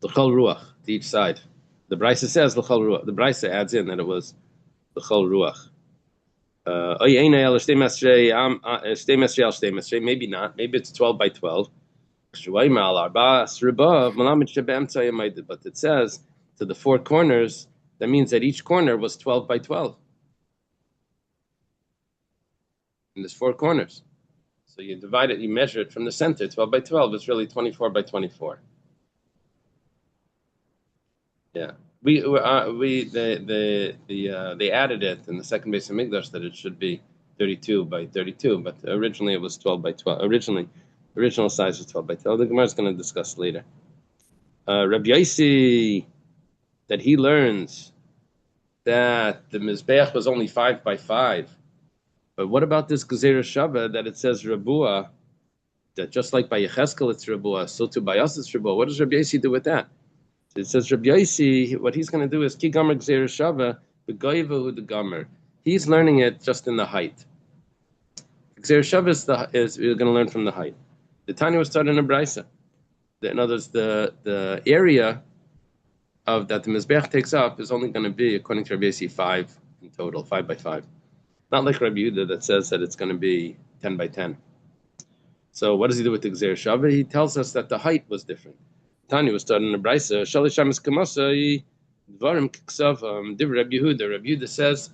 L'chol Ruach to each side. The Brisa says L'chol Ruach. The Brisa adds in that it was L'chol Ruach. Maybe not. Maybe it's 12 by 12. But it says to the 4 corners, that means that each corner was 12 by 12. And there's 4 corners. So you divide it, you measure it from the center, 12 by 12. It's really 24 by 24. Yeah. They added it in the second base of Mikdash that it should be 32 by 32, but originally it was 12 by 12. Original size was 12 by 12. The Gemara is going to discuss later. Rabbi Yossi, that he learns that the Mizbeach was only 5 by 5. But what about this Gezerah Shava that it says Rabua, that just like by Yechezkel it's Rabua, so too by us it's Rabua. What does Rabbi Yossi do with that? It says Rabbi Yossi, what he's going to do is Ki Gomer Gezerah Shava, the Goyevahu the Gomer. He's learning it just in the height. Gezerah Shava is we're going to learn from the height. The Tanya was started in a Brisa. In other words, the area of that the Mizbeach takes up is only going to be, according to Rabbi Yossi, 5 in total, 5 by 5. Not like Rabbi Yehuda that says that it's going to be 10 by 10. So what does he do with the Gezerah Shava? He tells us that the height was different. Tanya was started in a Brisa. Shalishamis Kamasa Dvarim Kiksav Div Rabbi Yehuda. Rabbi Yehuda says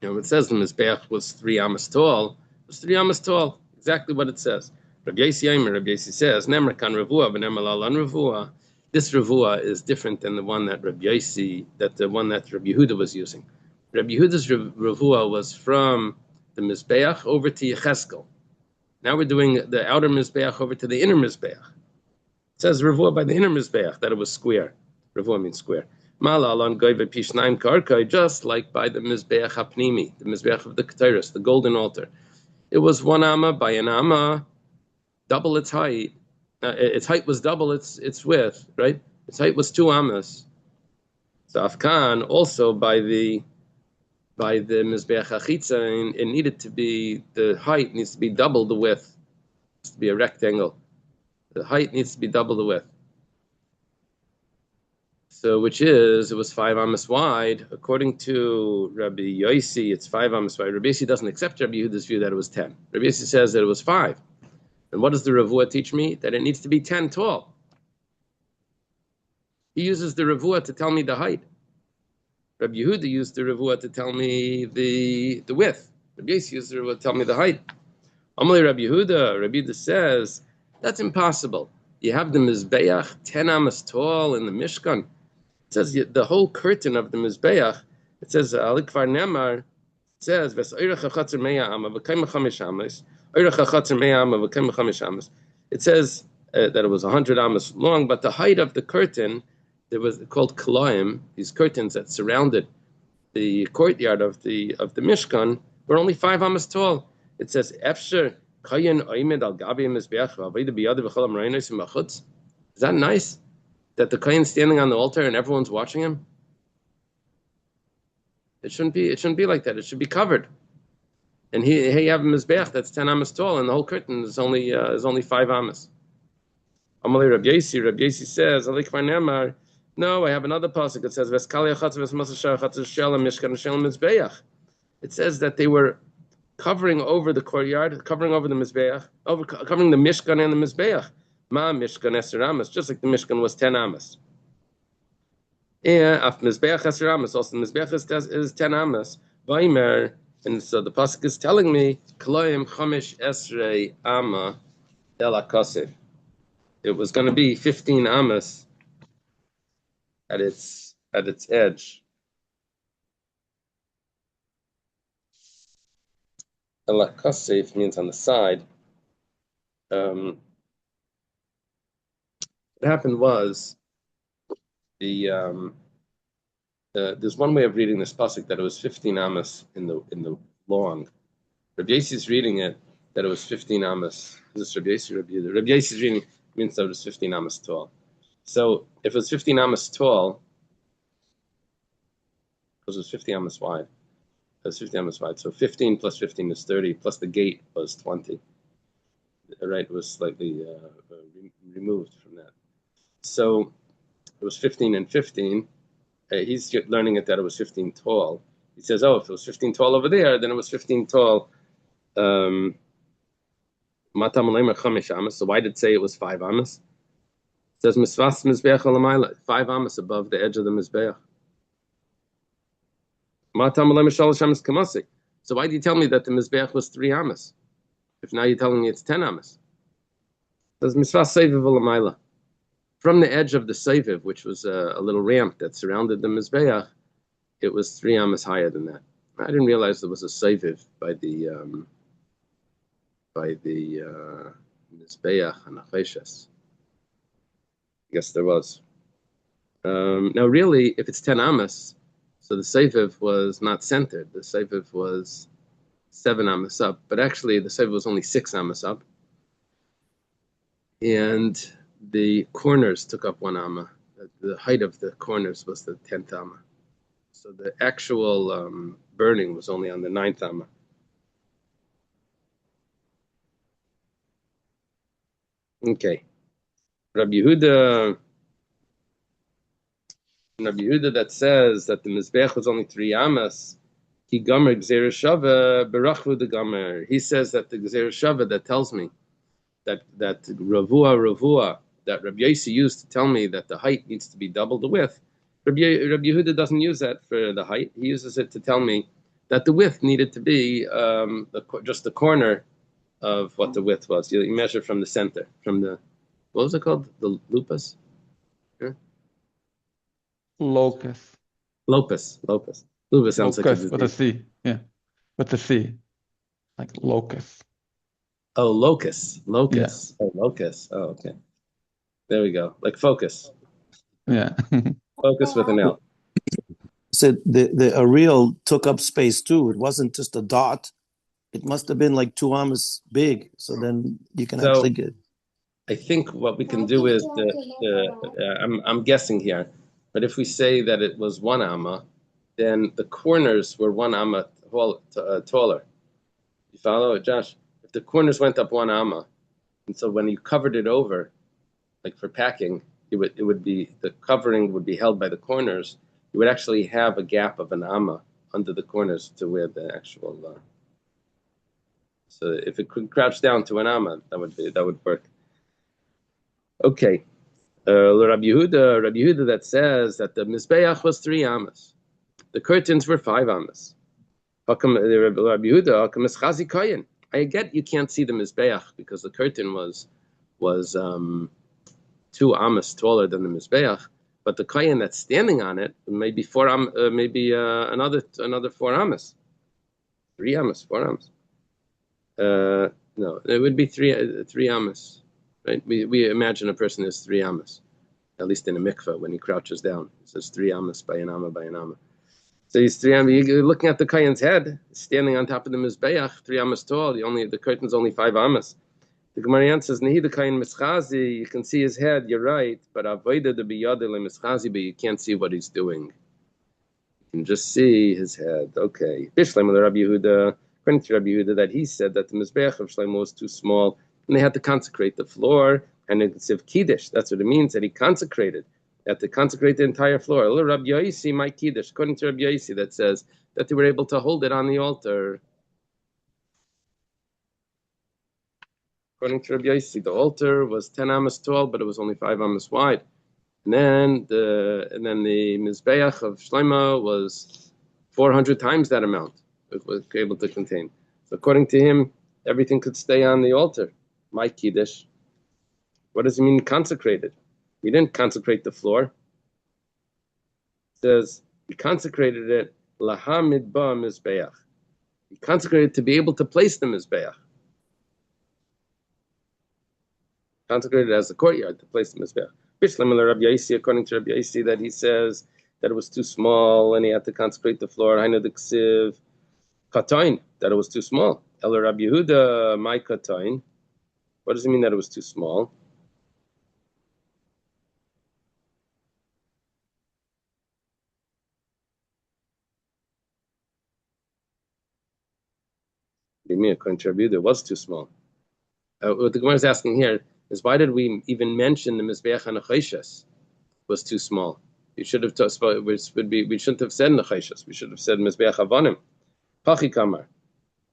It says the Mizbeach was 3 amas tall. It was 3 amas tall. Exactly what it says. Rabbi Yossi says, Nemar kan Ravua v'nemar lan Ravua. This Ravua is different than the one that Rabbi Yehuda was using. Rabbi Yehuda's Ravua was from the Mizbeach over to Yecheskel. Now we're doing the outer Mizbeach over to the inner Mizbeach. It says Ravua by the inner Mizbeach, that it was square. Ravua means square. Malal goyve pishnaim karkai, just like by the Mizbeach hapnimi, the Mizbeach of the Keteris, the golden altar. It was 1 amma by an amma, double its height. Its height was double its width, right? Its height was 2 ammas. So Afkan also by the Mizbeach Achitza, it needed to be, the height needs to be double the width. It needs to be a rectangle. The height needs to be double the width. So, it was 5 amas wide. According to Rabbi Yossi, it's 5 amas wide. Rabbi Yossi doesn't accept Rabbi Yehuda's view that it was 10. Rabbi Yossi says that it was 5. And what does the Ravua teach me? That it needs to be 10 tall. He uses the Ravua to tell me the height. Rabbi Yehuda used the Ravua to tell me the width. Rabbi Yossi used the Ravua to tell me the height. Amalei Rabbi Yehuda says, that's impossible. You have the Mizbeach 10 amas tall in the Mishkan. It says the whole curtain of the Mizbeach, it says, Alikvar Nemar, it says, it says that it was 100 amas long, but the height of the curtain, there was called Kalaim, these curtains that surrounded the courtyard of the Mishkan, were only 5 amas tall. It says, Efsher Kayin Oimed al Gabi Mizbeach Vavida Biyad V'cholam Reinos Machutz. Is that nice? That the Kayin standing on the altar and everyone's watching him? It shouldn't be like that. It should be covered. And you have a Mizbeach that's 10 amas tall, and the whole curtain is only 5 amas. Amalei Rabbi Yossi says, Alikvar Nemar, no, I have another pasuk. It says, it says that they were covering over the courtyard, covering over the Mizbeach, covering the Mishkan and the Mizbeach. Ma Mishkan Eser Amas, just like the Mishkan was 10 amas. And af Mizbeach Eser Amas, also the Mizbeach is 10 amas. Vaimer, and so the pasuk is telling me, Kloim Chamish Esrei Amma El Akasif. It was going to be 15 amas at its edge. El Akasif means on the side. What happened was there's one way of reading this pasuk that it was 15 amas in the long. Rabbi Yossi is reading it that it was 15 amas. Is this Rabbi Yossi or Rabbi Yehuda? Rabbi Yossi is reading means that it was 15 amas tall. So if it was 15 amas tall, because it was 50 amas wide, it was 50 amas wide. So 15 plus 15 is 30, plus the gate was 20. Right, it was slightly removed from that. So it was 15 and 15. He's learning it that it was 15 tall. He says, oh, if it was 15 tall over there, then it was 15 tall. So why did it say it was 5 amas? It says, 5 amas above the edge of the Mizbeach. So why do you tell me that the Mizbeach was 3 amas? If now you're telling me it's 10 amas. It says, from the edge of the Seiviv, which was a little ramp that surrounded the Mizbeach, it was 3 amas higher than that. I didn't realize there was a Seiviv by the Mizbeach and Acheshes. I guess there was. Now, really, if it's 10 amas, so the Seiviv was not centered. The Seiviv was 7 amas up, but actually the Seiviv was only 6 amas up. And the corners took up 1 amma. The height of the corners was the 10th amma. So the actual burning was only on the 9th amma. Okay. Rabbi Yehuda that says that the Mizbeach was only 3 amas, he gomer gzeir shava berachu the gomer. He says that the gzeir shava that tells me that Ravua that Rabbi Yossi used to tell me that the height needs to be double the width. Rabbi Yehuda doesn't use that for the height. He uses it to tell me that the width needed to be just the corner of what the width was. You measure from the center, from the, what was it called? The lupus? Yeah? Locus. Lopus. Lupus sounds like a Locus with a disease. C. Yeah. With a C. Like locus. Oh, locus. Yeah. Oh, locus. Oh, okay. There we go. Like focus. Yeah. Focus with an L. So the areal took up space too. It wasn't just a dot. It must have been like 2 amas big. So then you can So actually get. I think what we can do is I'm guessing here, but if we say that it was 1 amma, then the corners were 1 amma taller. You follow it, Josh? If the corners went up 1 amma, and so when you covered it over, like for packing, it would be, the covering would be held by the corners. You would actually have a gap of an amma under the corners to where the actual. So if it could crouch down to an amma, that would work. Okay. Rabbi Yehuda that says that the Mizbeach was 3 amas. The curtains were 5 amas. Rabbi Yehuda, I get you can't see the Mizbeach because the curtain was 2 amas taller than the Mizbeach, but the Kayan that's standing on it maybe another 4 amas. 3 amas, 4 amas. No, it would be 3 amas. Right? We imagine a person is 3 amas, at least in a mikveh when he crouches down. It says 3 amas by an amma by an amma. So he's 3 amas. You're looking at the Kayan's head, standing on top of the Mizbeach, 3 amas tall. The curtain's only 5 amas. The Gemara says, "Nehi the Kayan mischazi." You can see his head. You're right, but avoida the biyadeh mischazi, but you can't see what he's doing. You can just see his head. Okay. Bishleim Rabbi Yehuda. According to Rabbi Yehuda, that he said that the Mizbeach of Shlomo was too small, and they had to consecrate the floor, and it's of Kiddush. That's what it means, that he consecrated. They had to consecrate the entire floor. Rabbi Yosi, my Kiddush. According to Rabbi Yosi, that says that they were able to hold it on the altar. According to Rabbi Yosi, the altar was 10 amas tall, but it was only 5 amas wide. And then the Mizbeach of Shlomo was 400 times that amount. It was able to contain. So according to him, everything could stay on the altar. My Kiddush. What does it mean consecrated? We didn't consecrate the floor. It says we consecrated it lahamid ba mizbeach. We consecrated to be able to place the mizbeach. Consecrated as a courtyard to place the mizbeach. Bishlam Rabbi Yosi, according to Rabbi Yosi, that he says that it was too small and he had to consecrate the floor. Hainu d'ksiv katayin, that it was too small. El Rabbi Yehuda, my katayin. What does it mean that it was too small? According to Rabbi Yehuda, it was too small. What the Gemara is asking here is, why did we even mention the Mizbeach HaNechoshes was too small? We should have we shouldn't have said Nechoshes. We should have said Mizbeach Havanim. Pachi Kamar.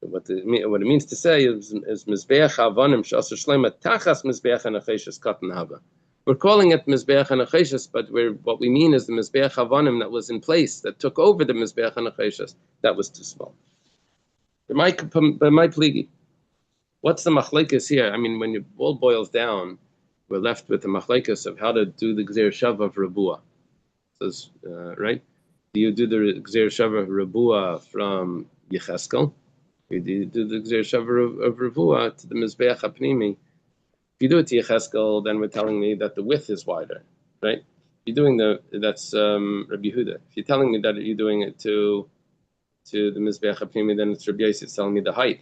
What it means to say is Mizbeach Havanim Shasur Shleima Tachas Mizbeach HaNechoshes Katan Hava. We're calling it Mizbeach HaNechoshes, but what we mean is the Mizbeach Havanim that was in place, that took over the Mizbeach HaNechoshes, that was too small. By my pligi. What's the machlekes here? I mean, when it all boils down, we're left with the machlekes of how to do the Gzeir Shav of Rabua. Says, right? Do you do the Gzeir Shav of Rabua from Yecheskel? Or do you do the Gzeir Shav of Rabua to the Mizbeach HaPnimi? If you do it to Yecheskel, then we're telling me that the width is wider, right? If you're doing that's Rabbi Yehuda. If you're telling me that you're doing it to the Mizbeach HaPnimi, then it's Rabbi Yosi, it's telling me the height.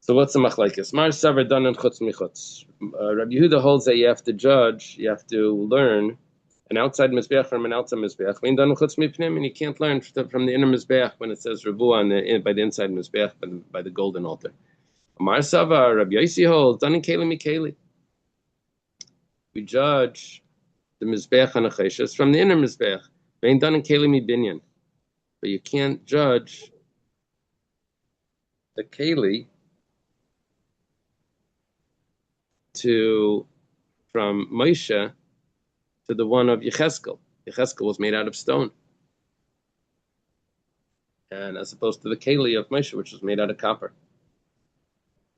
So what's the machlekes? Mar savar danan chutz michutz. Rabbi Yehuda holds that you have to judge, you have to learn an outside mizbeach from an outside mizbeach. Vein danan chutz mipnim, and you can't learn from the inner mizbeach when it says Rabua by the inside mizbeach by the golden altar. Mar savar Rabbi Yosi holds danan keli mikeli. We judge the mizbeach hanacheshes from the inner mizbeach. Vein danan keli mibinyan, but you can't judge the keli from Moshe to the one of Yecheskel. Yecheskel was made out of stone. and as opposed to the keli of Moshe, which was made out of copper.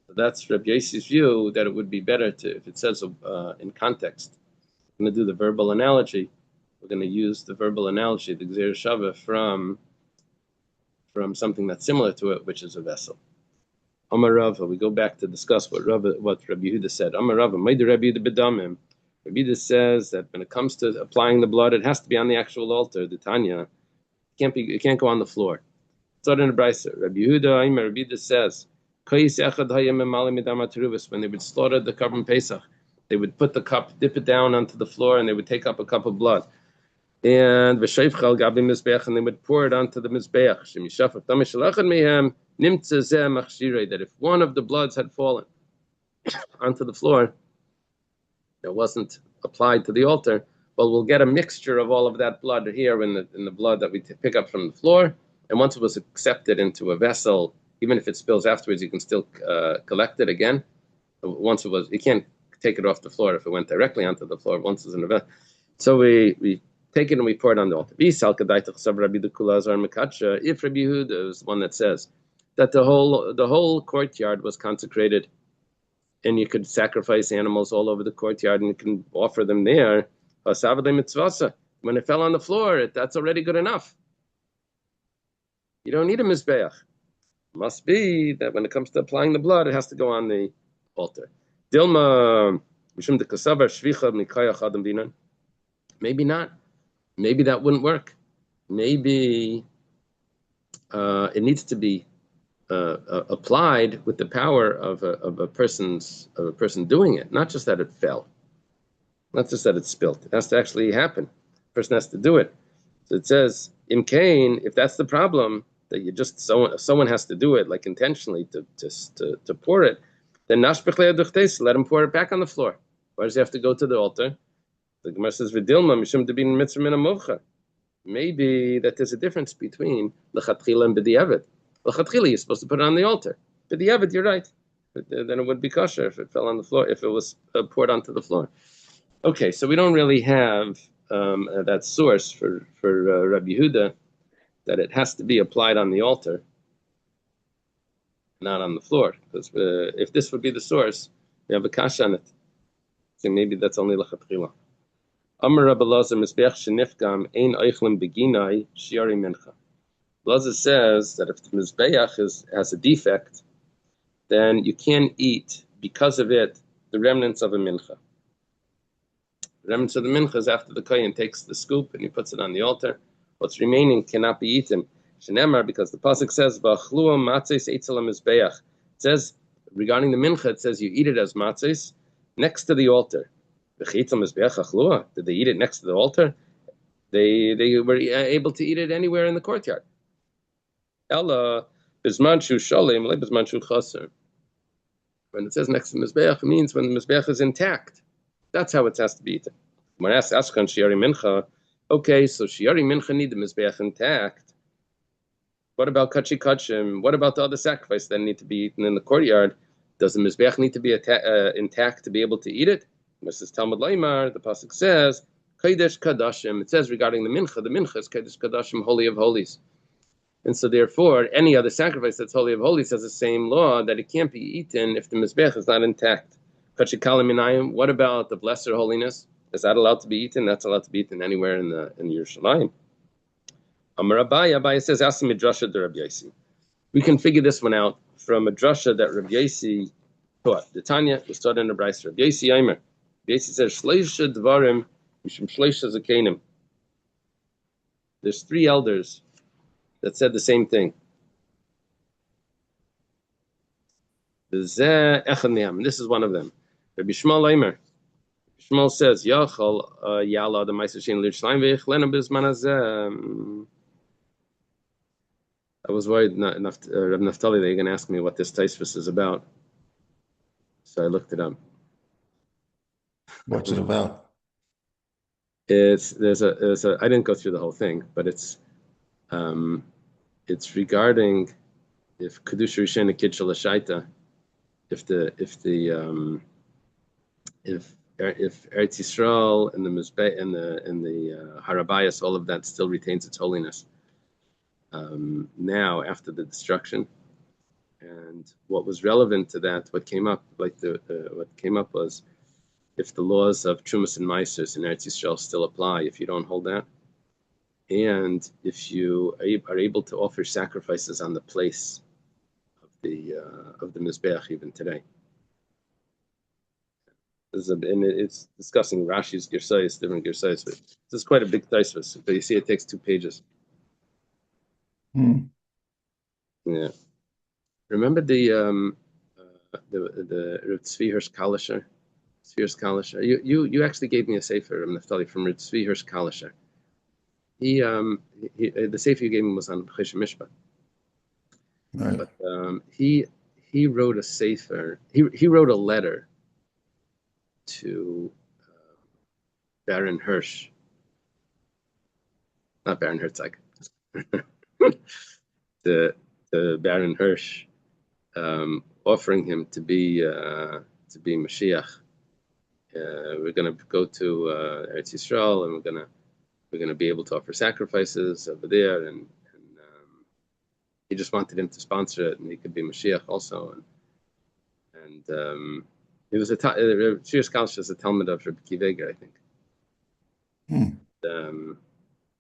So that's Rabbi Yossi's view, that it would be better to, if it says in context, we're going to do the verbal analogy. We're going to use the verbal analogy, the Gzeir Shava, from something that's similar to it, which is a vessel. Amar Rava, we go back to discuss what Rabbi Yehuda said. Amar Rava, Ma'id Rabbi Yehuda b'damim. Rabbi Yehuda says that when it comes to applying the blood, it has to be on the actual altar. The Tanya, it can't go on the floor. It's not in the brisa. Rabbi Yehuda says, when they would slaughter the korban Pesach, they would put the cup, dip it down onto the floor, and they would take up a cup of blood. And and they would pour it onto the mizbeach. That if one of the bloods had fallen onto the floor, it wasn't applied to the altar, well, we'll get a mixture of all of that blood here in the blood that we pick up from the floor. And once it was accepted into a vessel, even if it spills afterwards, you can still collect it again. Once it was, you can't take it off the floor if it went directly onto the floor. Once it's in a vessel, so we take it and we pour it on the altar. If Rabbi Yehuda is the one that says that the whole courtyard was consecrated, and you could sacrifice animals all over the courtyard and you can offer them there. When it fell on the floor, that's already good enough. You don't need a mizbeach. Must be that when it comes to applying the blood, it has to go on the altar. Dilma, maybe not. Maybe that wouldn't work. Maybe it needs to be applied with the power of a person doing it, not just that it fell, not just that it spilt. It has to actually happen. The person has to do it. So it says in Cain, if that's the problem, that you just someone has to do it, like intentionally to pour it, then let him pour it back on the floor. Why does he have to go to the altar? The Gemara says, "V'dilma mishum debin mitzvah min hamovcha." Maybe that there's a difference between lechatchila and b'diavad. Lechatchila, you're supposed to put it on the altar. B'diavad, you're right. But then it would be kosher if it fell on the floor, if it was poured onto the floor. Okay, so we don't really have that source for Rabbi Yehuda, that it has to be applied on the altar, not on the floor. Because if this would be the source, we have a kasha on it. So maybe that's only lechatchila. Amar Rabbi Lazar Mizbeach shenifgam ein oichlem beginai shiari mincha. Lazar says that if the mizbeach has a defect, then you can't eat because of it the remnants of a mincha. The remnants of the mincha is after the kohen takes the scoop and he puts it on the altar. What's remaining cannot be eaten. Shenemar, because the pasuk says v'achlu matzos eitzel mizbeach. It says regarding the mincha, it says you eat it as matzos next to the altar. Did they eat it next to the altar? They were able to eat it anywhere in the courtyard. Ella bismanshu shalem le bismanshu chaser. When it says next to the mizbeach, it means when the mizbeach is intact. That's how it has to be eaten. When I ask on shiari mincha, okay, so shiari mincha need the mizbeach intact. What about kachi kachim? What about the other sacrifice that need to be eaten in the courtyard? Does the mizbeach need to be intact to be able to eat it? Mrs. Talmud Laimar, the pasuk says, Kodesh Kadashim. It says regarding the mincha is Kodesh Kadashim, holy of holies. And so therefore, any other sacrifice that's holy of holies has the same law, that it can't be eaten if the mizbech is not intact. What about the blessed holiness? Is that allowed to be eaten? That's allowed to be eaten anywhere in Yerushalayim. Amar Abaye says, Asim Midrasha de Rabbi Yossi. We can figure this one out from a drasha that Rabbi Yossi taught. The Tanya, we started in the Brayso. Rabbi Yossi Aimer. Rabbi Yossi says, Shleisha Dvarim, Mishum Shleisha Zakenim. There's 3 elders that said the same thing. This is one of them. Rabbi Shmuel Aimer. Shmuel says, Yachal Yala the Maisashin Lichlein Veichlena Bizmanazeh. I was worried Rabbi Naftali that you're going to ask me what this Taisvus is about. So I looked it up. What's it about? There's a I didn't go through the whole thing, but it's regarding if Kedusha Rishon Kid Shalashaita, if Eretz Yisrael and the Mizbeh and the Harabayas, all of that still retains its holiness. now after the destruction. And what was relevant to that, what came up, what came up was if the laws of Trumas and Meisers in Eretz Yisrael still apply, if you don't hold that, and if you are able to offer sacrifices on the place of the Mizbeach even today. And it's discussing Rashi's Girsayis, different Girsayis. This is quite a big Taisvus, but you see it takes 2 pages. Yeah. Remember the Rav Tzvi Hirsch Kalisher? You actually gave me a sefer, Naftali, from Rav Tzvi Hirsch Kalisher. The sefer you gave me was on Chesed Mishpat. Right. But he wrote a sefer. He wrote a letter to Baron Hirsch, not Baron Herzog, to Baron Hirsch, offering him to be Mashiach. We're going to go to Eretz Yisrael, and we're gonna be able to offer sacrifices over there, and he just wanted him to sponsor it, and he could be Mashiach also, and he was Shir Kalish is a Talmud of Rabbi Kiveger, I think.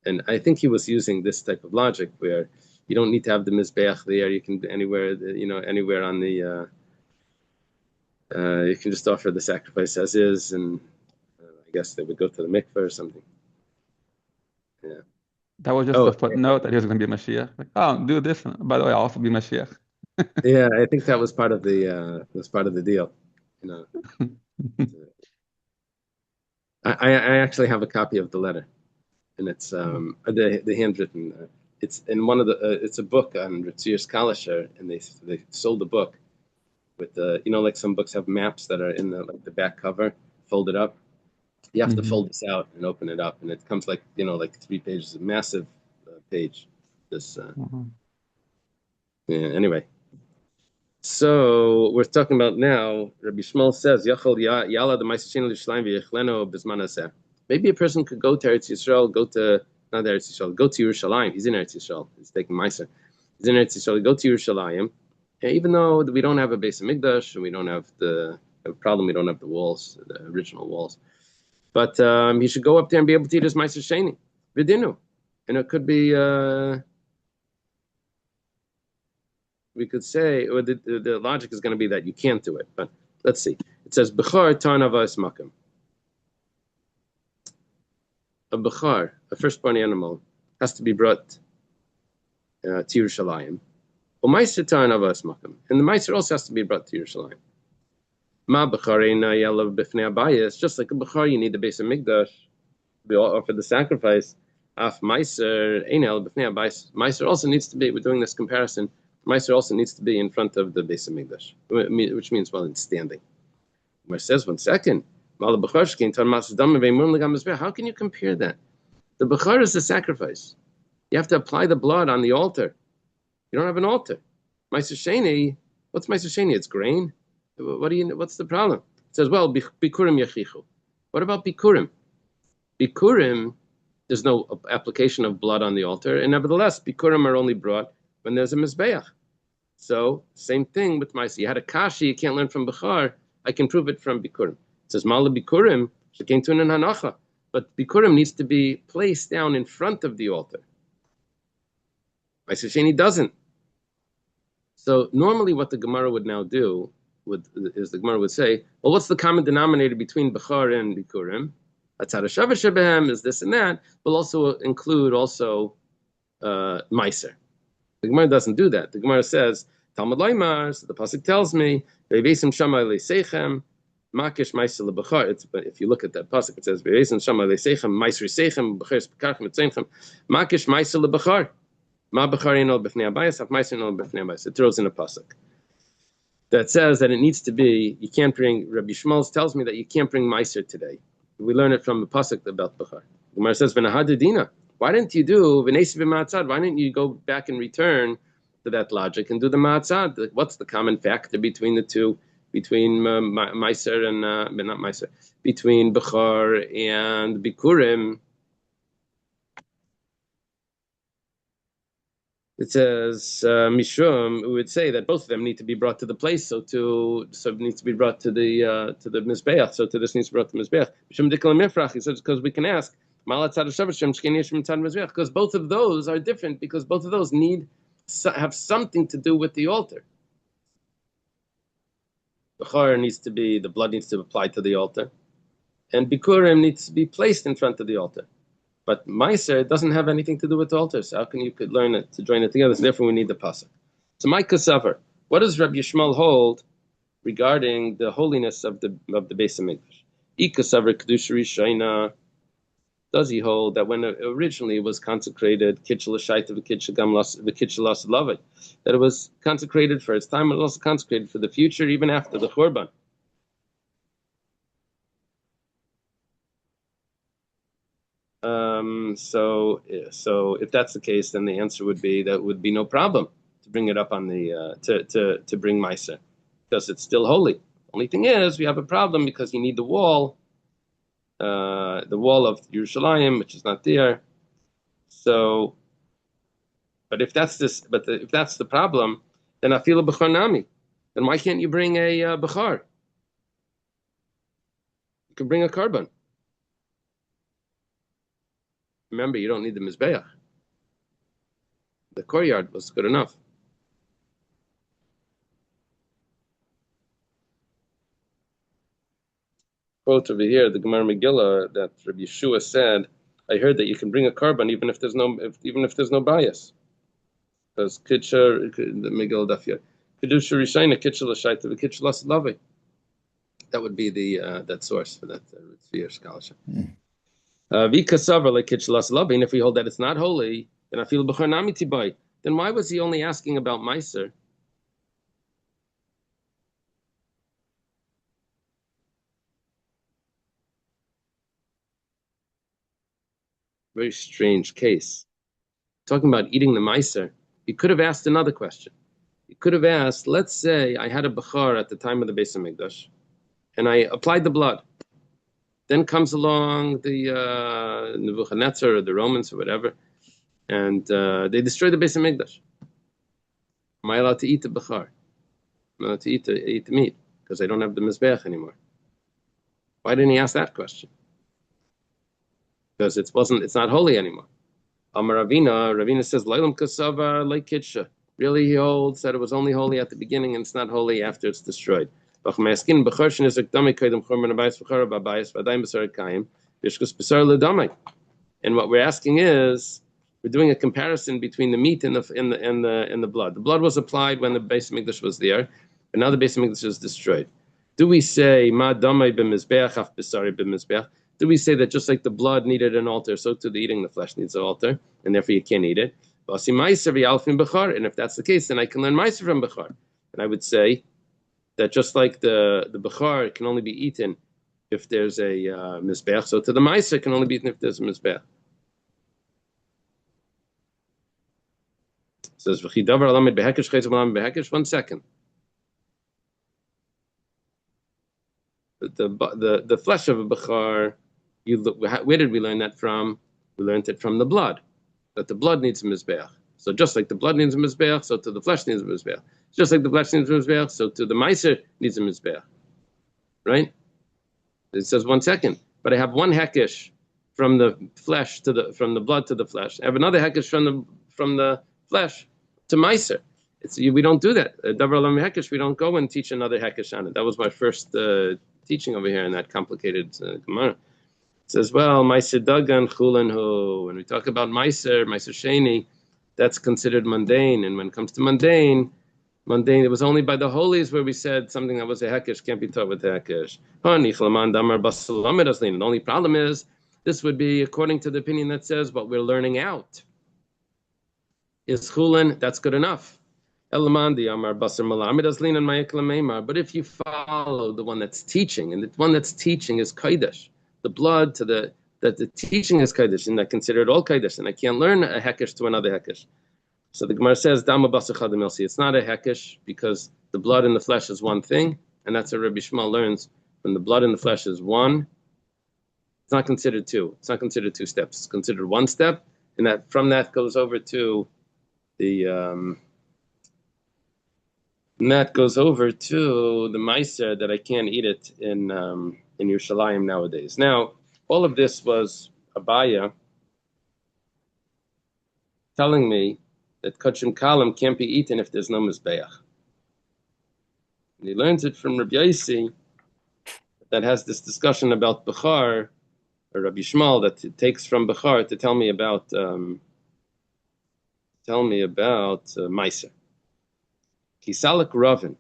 And I think he was using this type of logic where you don't need to have the Mizbeach there. You can anywhere on the you can just offer the sacrifice as is, and I guess they would go to the mikveh or something. Yeah. That was just a footnote that he was going to be a Mashiach. Like, oh, do this. By the way, I'll also be Mashiach. Yeah, I think that was part of the deal. I actually have a copy of the letter, and it's the handwritten. It's in one of the. It's a book on Ritzir Kalisher, and they sold the book with like some books have maps that are in the back cover folded up. You have to fold this out and open it up, and it comes like 3 pages, a massive page. This yeah. Anyway, so we're talking about now. Rabbi Shmuel says, maybe a person could go to Eretz Yisrael, go to Yerushalayim. He's in Eretz Yisrael. He's taking Meiser. He's in Eretz Yisrael. Go to Yerushalayim. Even though we don't have a Beis Hamikdash, and we don't have the walls, the original walls. But he should go up there and be able to eat his Meiser Sheni, Vidinu. And it could be, we could say, or the logic is going to be that you can't do it. But let's see. It says, Bechar Tarnavas Makam. A Bechar, a firstborn animal, has to be brought to Yerushalayim. And the Meiser also has to be brought to Yerushalayim. It's just like a Bechar, you need the Beis Hamikdash. We all offer the sacrifice. Meiser also needs to be, we're doing this comparison, Meiser also needs to be in front of the Beis Hamikdash, which means, well, in standing. Where it says, 1 second, how can you compare that? The Bechar is the sacrifice. You have to apply the blood on the altar. You don't have an altar. Meiser Sheni, what's Meiser Sheni? It's grain. What's the problem? It says, well, Bikurim Yachichu. What about Bikurim? Bikurim, there's no application of blood on the altar, and nevertheless, Bikurim are only brought when there's a Mizbeach. So, same thing with Meiser. You had a Kashi, you can't learn from Bechar. I can prove it from Bikurim. It says, Mala Bikurim, Shekentun and Hanacha. But Bikurim needs to be placed down in front of the altar. Meiser Sheni doesn't. So normally what the Gemara would now do is the Gemara would say, well, what's the common denominator between Bechar and Bikurim? Is this and that, but also include Meiser. The Gemara doesn't do that. The Gemara says, Talmud Loimar, so the pasuk tells me, Makish Meiser lebechar. But if you look at that pasuk, it says, Meiser seichem, Bechar spekachem etzemchem, Makish Meiser lebechar. Ma Bechar yinol b'fnei abayis, haf Meiser yinol b'fnei abayis. It throws in a pasuk that says that it needs to be, you can't bring, Rabbi Shmuel tells me that you can't bring Meiser today. We learn it from the pasuk about Bechar. The Gemara says, V'nahadadina. Why didn't you do V'nesi v'ma'atzad? Why didn't you go back and return to that logic and do the ma'atzad? What's the common factor between the two, between Meiser and, not Meiser, between Bechar and Bikurim? It says Mishum. We would say that both of them need to be brought to the place. So it needs to be brought to the mizbeach. So to this needs to be brought to the mizbeach. Mishum dikal mifrach. He says because we can ask because both of those are different because both of those have something to do with the altar. The blood needs to be applied to the altar, and bikurim needs to be placed in front of the altar. But Meiser doesn't have anything to do with the altar, so how can you could learn it to join it together? So therefore, we need the pasuk. So my kasavar, what does Rabbi Yishmael hold regarding the holiness of the Beis Hamikdash? Ikasavar kedusha rishayna. Does he hold that when originally it was consecrated, kitchel shaita v'kitchel las lavai, that it was consecrated for its time, but also consecrated for the future, even after the Churban? So if that's the case, then the answer would be that would be no problem to bring it up on the to bring Meiser, because it's still holy. Only thing is, we have a problem because you need the wall of Yerushalayim, which is not there. So, but if that's the problem, then afilu b'char nami. Then why can't you bring a b'char? You can bring a carbon. Remember, you don't need the mizbeach. The courtyard was good enough. Quote over here, the Gemara Megillah, that Rabbi Yeshua said, "I heard that you can bring a carbon even if there's no bias." Because kitcher the Megillah Daf here, kedusha rishayna kitcher l'shayta v'kitcher l'salavi. That would be the that source for that Tzviya scholarship. V'kasavar lekitcher l'salavi. And if we hold that it's not holy, then I feel b'char nami tibai. Then why was he only asking about Meiser? Very strange case. Talking about eating the Meiser, he could have asked another question. He could have asked, let's say I had a bechar at the time of the Beis Hamikdash, and I applied the blood. Then comes along the Nebuchadnezzar or the Romans or whatever, and they destroy the Beis Hamikdash. Am I allowed to eat the bechar? I'm allowed to eat the meat because I don't have the mizbeach anymore. Why didn't he ask that question? Because it's not holy anymore. Amar Ravina says, Lailam Kasavar like Kitsha. Really, he holds that it was only holy at the beginning and it's not holy after it's destroyed. And what we're asking is, we're doing a comparison between the meat and the blood. The blood was applied when the Beis Hamikdash was there, but now the Beis Hamikdash is destroyed. Do we say Ma damai b'mizbeach af b'sari b'mizbeach? Do we say that just like the blood needed an altar, so too the eating the flesh needs an altar, and therefore you can't eat it? And if that's the case, then I can learn Meiser from Bechar. And I would say that just like the Bechar can only be eaten if there's a Mizbeach, so to the Meiser can only be eaten if there's a Mizbeach. It says, 1 second. The flesh of a Bechar, where did we learn that from? We learned it from the blood, that the blood needs a mizbeach. So just like the blood needs a mizbeach, so to the flesh needs a mizbeach. Just like the flesh needs a mizbeach, so to the meiser needs a mizbeach. Right? It says 1 second, but I have one hekesh from the flesh from the blood to the flesh. I have another hekesh from the flesh to meiser. We don't do that. Davar alam hekesh. We don't go and teach another hekesh on it. That was my first teaching over here in that complicated Gemara. It says, well, Meiser Dagan Chulanhu. When we talk about Meiser Sheni, that's considered mundane. And when it comes to mundane, it was only by the holies where we said something that was a hekesh can't be taught with hekesh. The only problem is, this would be according to the opinion that says what we're learning out is Chulan, that's good enough. But if you follow the one that's teaching, and the one that's teaching is Kodesh, the blood that the teaching is Kodesh, and I consider it all Kodesh, and I can't learn a Hekesh to another Hekesh. So the Gemara says, it's not a Hekesh because the blood and the flesh is one thing, and that's what Rabbi Yishmael learns. When the blood and the flesh is one, it's not considered two. It's not considered two steps. It's considered one step, and that from that goes over to and that goes over to the Meiser that I can't eat it in Yerushalayim nowadays. Now, all of this was Abaya telling me that Kachim Kalam can't be eaten if there's no Mizbeach. And he learns it from Rabbi Yossi that has this discussion about Bechar, or Rabbi Shmuel that it takes from Bechar to tell me about Meiser. Kisalik Ravin.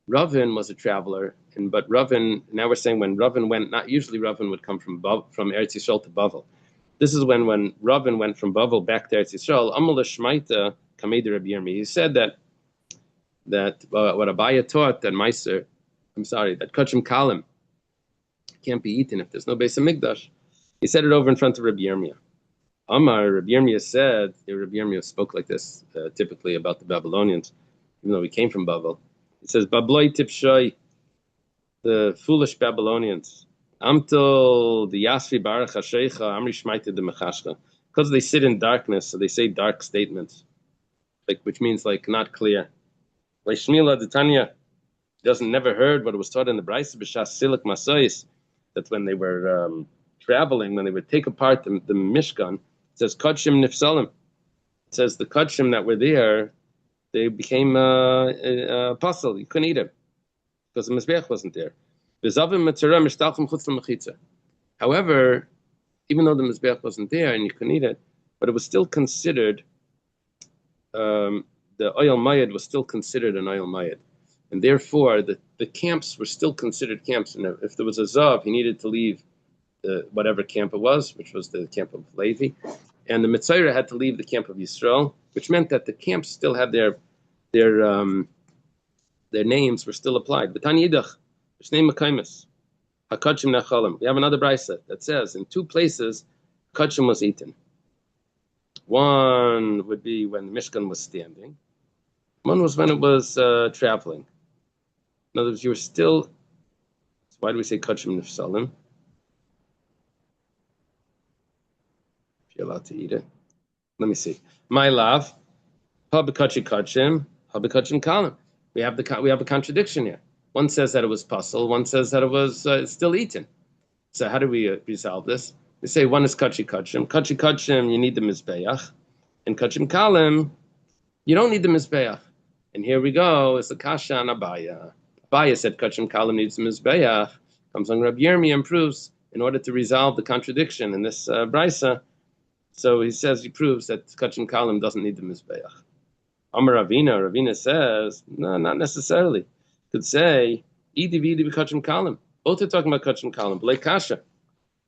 Ravin was a traveler, but Ravin, now we're saying when Ravin went, not usually Ravin would come from Eretz Yisrael to Bavel. This is when Ravin went from Bavel back to Eretz Yisrael. Amal Shmaita Kamei Rabbi Yirmi. He said that what Abaya taught that Meiser, that Kachim Kalim can't be eaten if there's no Beis Hamikdash. He said it over in front of Rabbi Yirmiyah. Amar, Rabbi Yirmiyah said, Rabbi Yirmiyah spoke like this typically about the Babylonians, even though he came from Bavel. He says, Babloi Tipshoi, the foolish Babylonians, Amtel the Yasvi Baruch HaSheicha, Amri Shmaita de Mechashcha. Because they sit in darkness, so they say dark statements, which means not clear. Like Shmila de Tanya never heard what it was taught in the Brisa B'Shas Silik Masayis, that when they were traveling, when they would take apart the Mishkan, it says Kodshim Nifsalim. It says the Kodshim that were there, they became puzzle. You couldn't eat them because the Mizbeach wasn't there. However, even though the Mizbeach wasn't there and you couldn't eat it, but it was still considered, the oil mayed was still considered an oil mayed. And therefore, the camps were still considered camps. And if there was a Zav, he needed to leave whatever camp it was, which was the camp of Levi. And the Mitzayra had to leave the camp of Yisrael, which meant that the camps still had their names were still applied. We have another brisa that says in two places Kachim was eaten. One would be when the Mishkan was standing. One was when it was traveling. In other words, you were still. Why do we say Kachim Nifsalim? If you're allowed to eat it. Let me see. My love, Habakachi Kachim, Habakachim Kalim. We have a contradiction here. One says that it was puzzle. One says that it was still eaten. So how do we resolve this? We say one is Kachi Kachim. Kachi Kachim, you need the Mizbeach. And Kachim Kalim, you don't need the Mizbeach. And here we go. It's the Kasha and Abaya. Abaya said Kachim Kalim needs the Mizbeach. Comes on Rabbi Yirmiyah and proves in order to resolve the contradiction in this brisa. So he proves that Kachim Kalim doesn't need the Mizbeach. Amar Ravina says, no, not necessarily. Could say, Idi v'idi b'Kachim Kalim. Both are talking about Kachim Kalim. B'lei Kasha.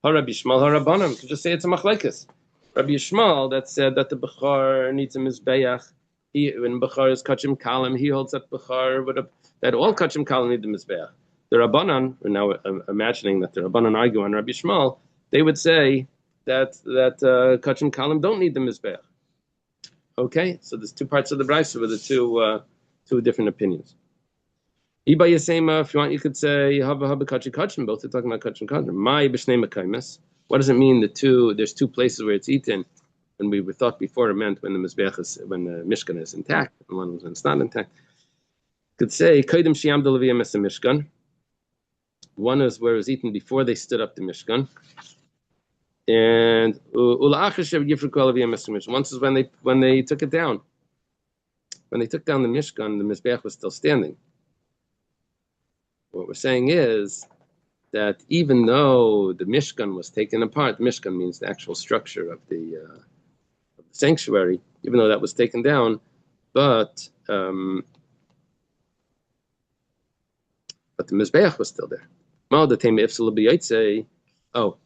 Rabbi Shmuel, Rabbanim. Could just say it's a machlekes. Rabbi Shmuel that said that the Bechar needs a Mizbeach. When Bechar is Kachim Kalim, he holds that Bechar that all Kachim Kalim need the Mizbeach. The Rabbanan, we're now imagining that the Rabbanan argue on Rabbi Shmuel, they would say that Kachim Kalim don't need the Mizbeach. Okay, so there's two parts of the brisa with the two different opinions. Iba Yasema, if you want, you could say Haba Kachi Kachim. Both are talking about Kachim Kachim. My B'shnei Mekaymes. What does it mean? There's two places where it's eaten, and we thought before it meant when the Mishkan is intact, and one was when it's not intact. Could say Kaidim Shiam Delaviyam Es Mishkan. One is where it was eaten before they stood up the Mishkan. And once is when they took it down. When they took down the Mishkan, the Mizbeach was still standing. What we're saying is that even though the Mishkan was taken apart, the Mishkan means the actual structure of the sanctuary, even though that was taken down, but the Mizbeach was still there.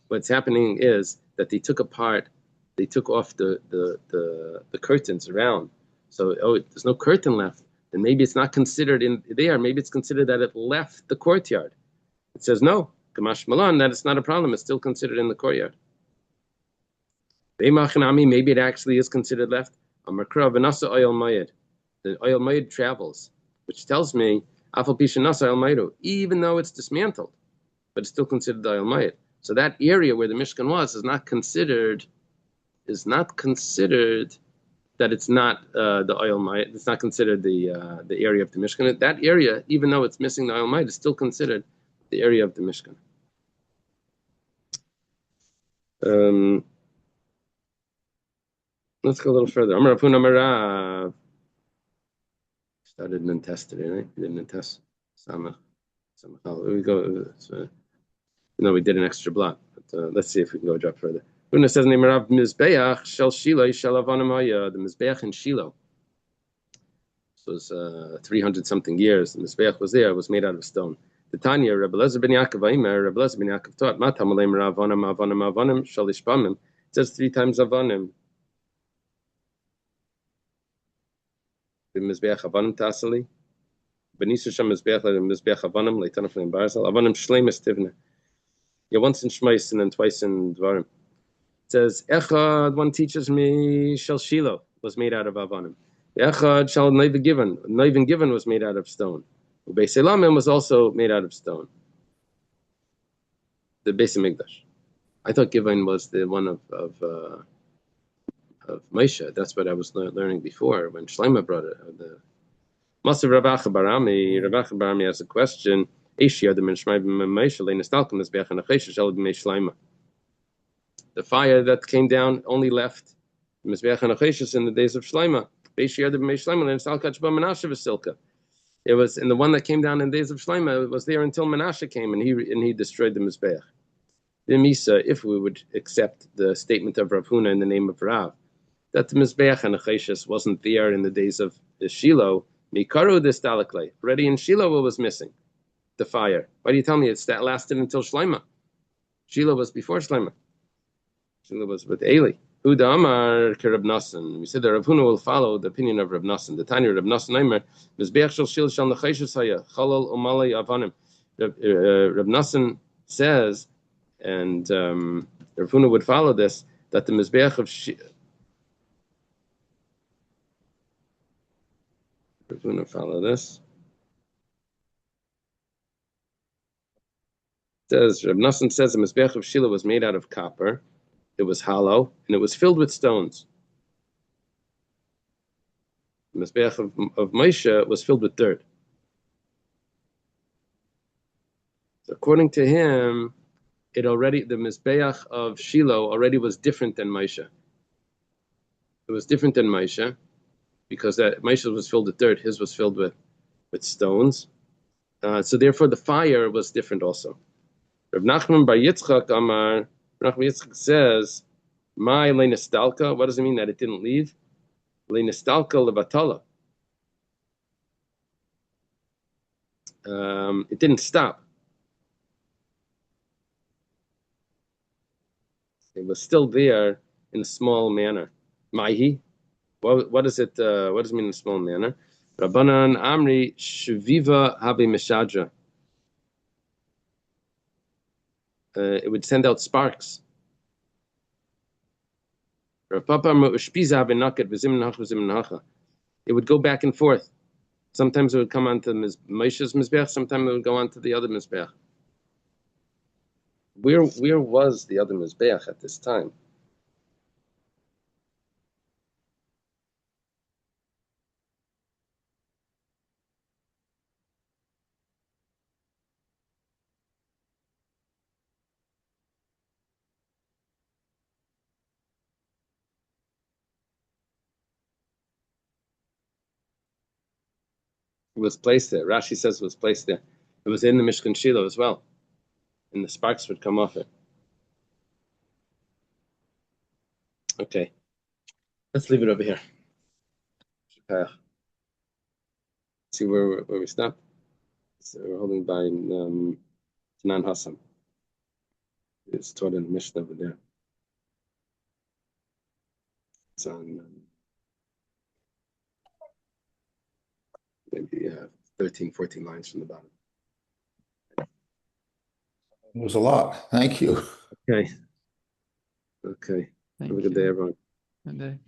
What's happening is that they took off the curtains around. So, there's no curtain left. And maybe it's not considered in there. Maybe it's considered that it left the courtyard. It says, no, Kamash Malan, that it's not a problem. It's still considered in the courtyard. Maybe it actually is considered left. The oil mayed travels, which tells me, even though it's dismantled, but it's still considered the oil mayed. So that area where the Mishkan was is not considered that it's not the oil mite. It's not considered the area of the Mishkan. That area, even though it's missing the oil mite, is still considered the area of the Mishkan. Let's go a little further. Amar Rav Huna Marav. Started an test today, right? We did an test. We go. No, we did an extra block. But let's see if we can go a drop further. Huna says, "Neimarav Mizbeach Shel Shiloh Shel Avanim Haya." The Mizbeach in Shiloh. This was 300 something years. The Mizbeach was there. It was made out of stone. The Tanya, Rebbe Lezer ben Yaakov Aimer, Rebbe Lezer ben Yaakov taught, "Matam aleim Avanim Avanim Avanim Shalish Pamim." It says 3 times Avanim. The Mizbeach Avanim Tasali. Benisu Sham Mizbeach the Mizbeach Avanim Leitanaf Leim Barzal Avanim Shleimus Tivna. Yeah, once in Shmais and then twice in Dvarim. It says Echad. One teaches me Shel Shiloh was made out of Avanim. Echad Shel Neiven Given. Neiven Given was made out of stone. Beis Elamim was also made out of stone. The Beis Hamikdash. I thought Givan was the one of Moshe. That's what I was learning before when Shlomo brought it. The Maseches Zavachim Barami. Rav Acha Barami has a question. The fire that came down only left the Mizbeach HaNachashis in the days of Shlomo. It was, and the one that came down in the days of Shlomo, it was there until Menashe came and he destroyed the Mizbeach. The Misa, if we would accept the statement of Rav Huna in the name of Rav, that the Mizbeach HaNachashis wasn't there in the days of Shiloh, Mikaru this Dalaklei. Already in Shiloh it was missing the fire. Why do you tell me it's that lasted until Shlomo? Shiloh was before Shlomo. Shiloh was with Eli. Huda Amar Reb Nassan. We said that Rav Huna will follow the opinion of Reb Nassan. The Tanya Reb Nassan Aimer Mizbeach Shel Shiloh Shel Nachashis Haya Chalal Umalei Avanim. Reb Nassan says, and Rav Huna would follow this, that the Mizbeach of Rav Huna follow this. Says Reb Nassan says the Mizbeach of Shiloh was made out of copper. It was hollow and it was filled with stones. The Mizbeach of Moshe was filled with dirt. So according to him, the Mizbeach of Shiloh already was different than Moshe. It was different than Moshe because that Moshe was filled with dirt. His was filled with stones. So therefore, the fire was different also. Rav Nachman Bar Yitzchak Amar. Rav Nachman Yitzchak says, "My leinistalka." What does it mean that it didn't leave? Leinistalka levatala. It didn't stop. It was still there in a small manner. Maihi. What does it? What does it mean in a small manner? Rabbanan Amri Shviva Habe Meshadra. It would send out sparks. It would go back and forth. Sometimes it would come onto Moshe's Mizbeach, sometimes it would go onto the other Mizbeach. Where was the other Mizbeach at this time? It was placed there. Rashi says it was placed there. It was in the Mishkan Shiloh as well. And the sparks would come off it. Okay. Let's leave it over here. See where we stopped. So we're holding by Tanan Hassan. It's taught in the Mishnah over there. It's on maybe 13, 14 lines from the bottom. It was a lot. Thank you. Okay. Thank Have a good day, everyone. Good day.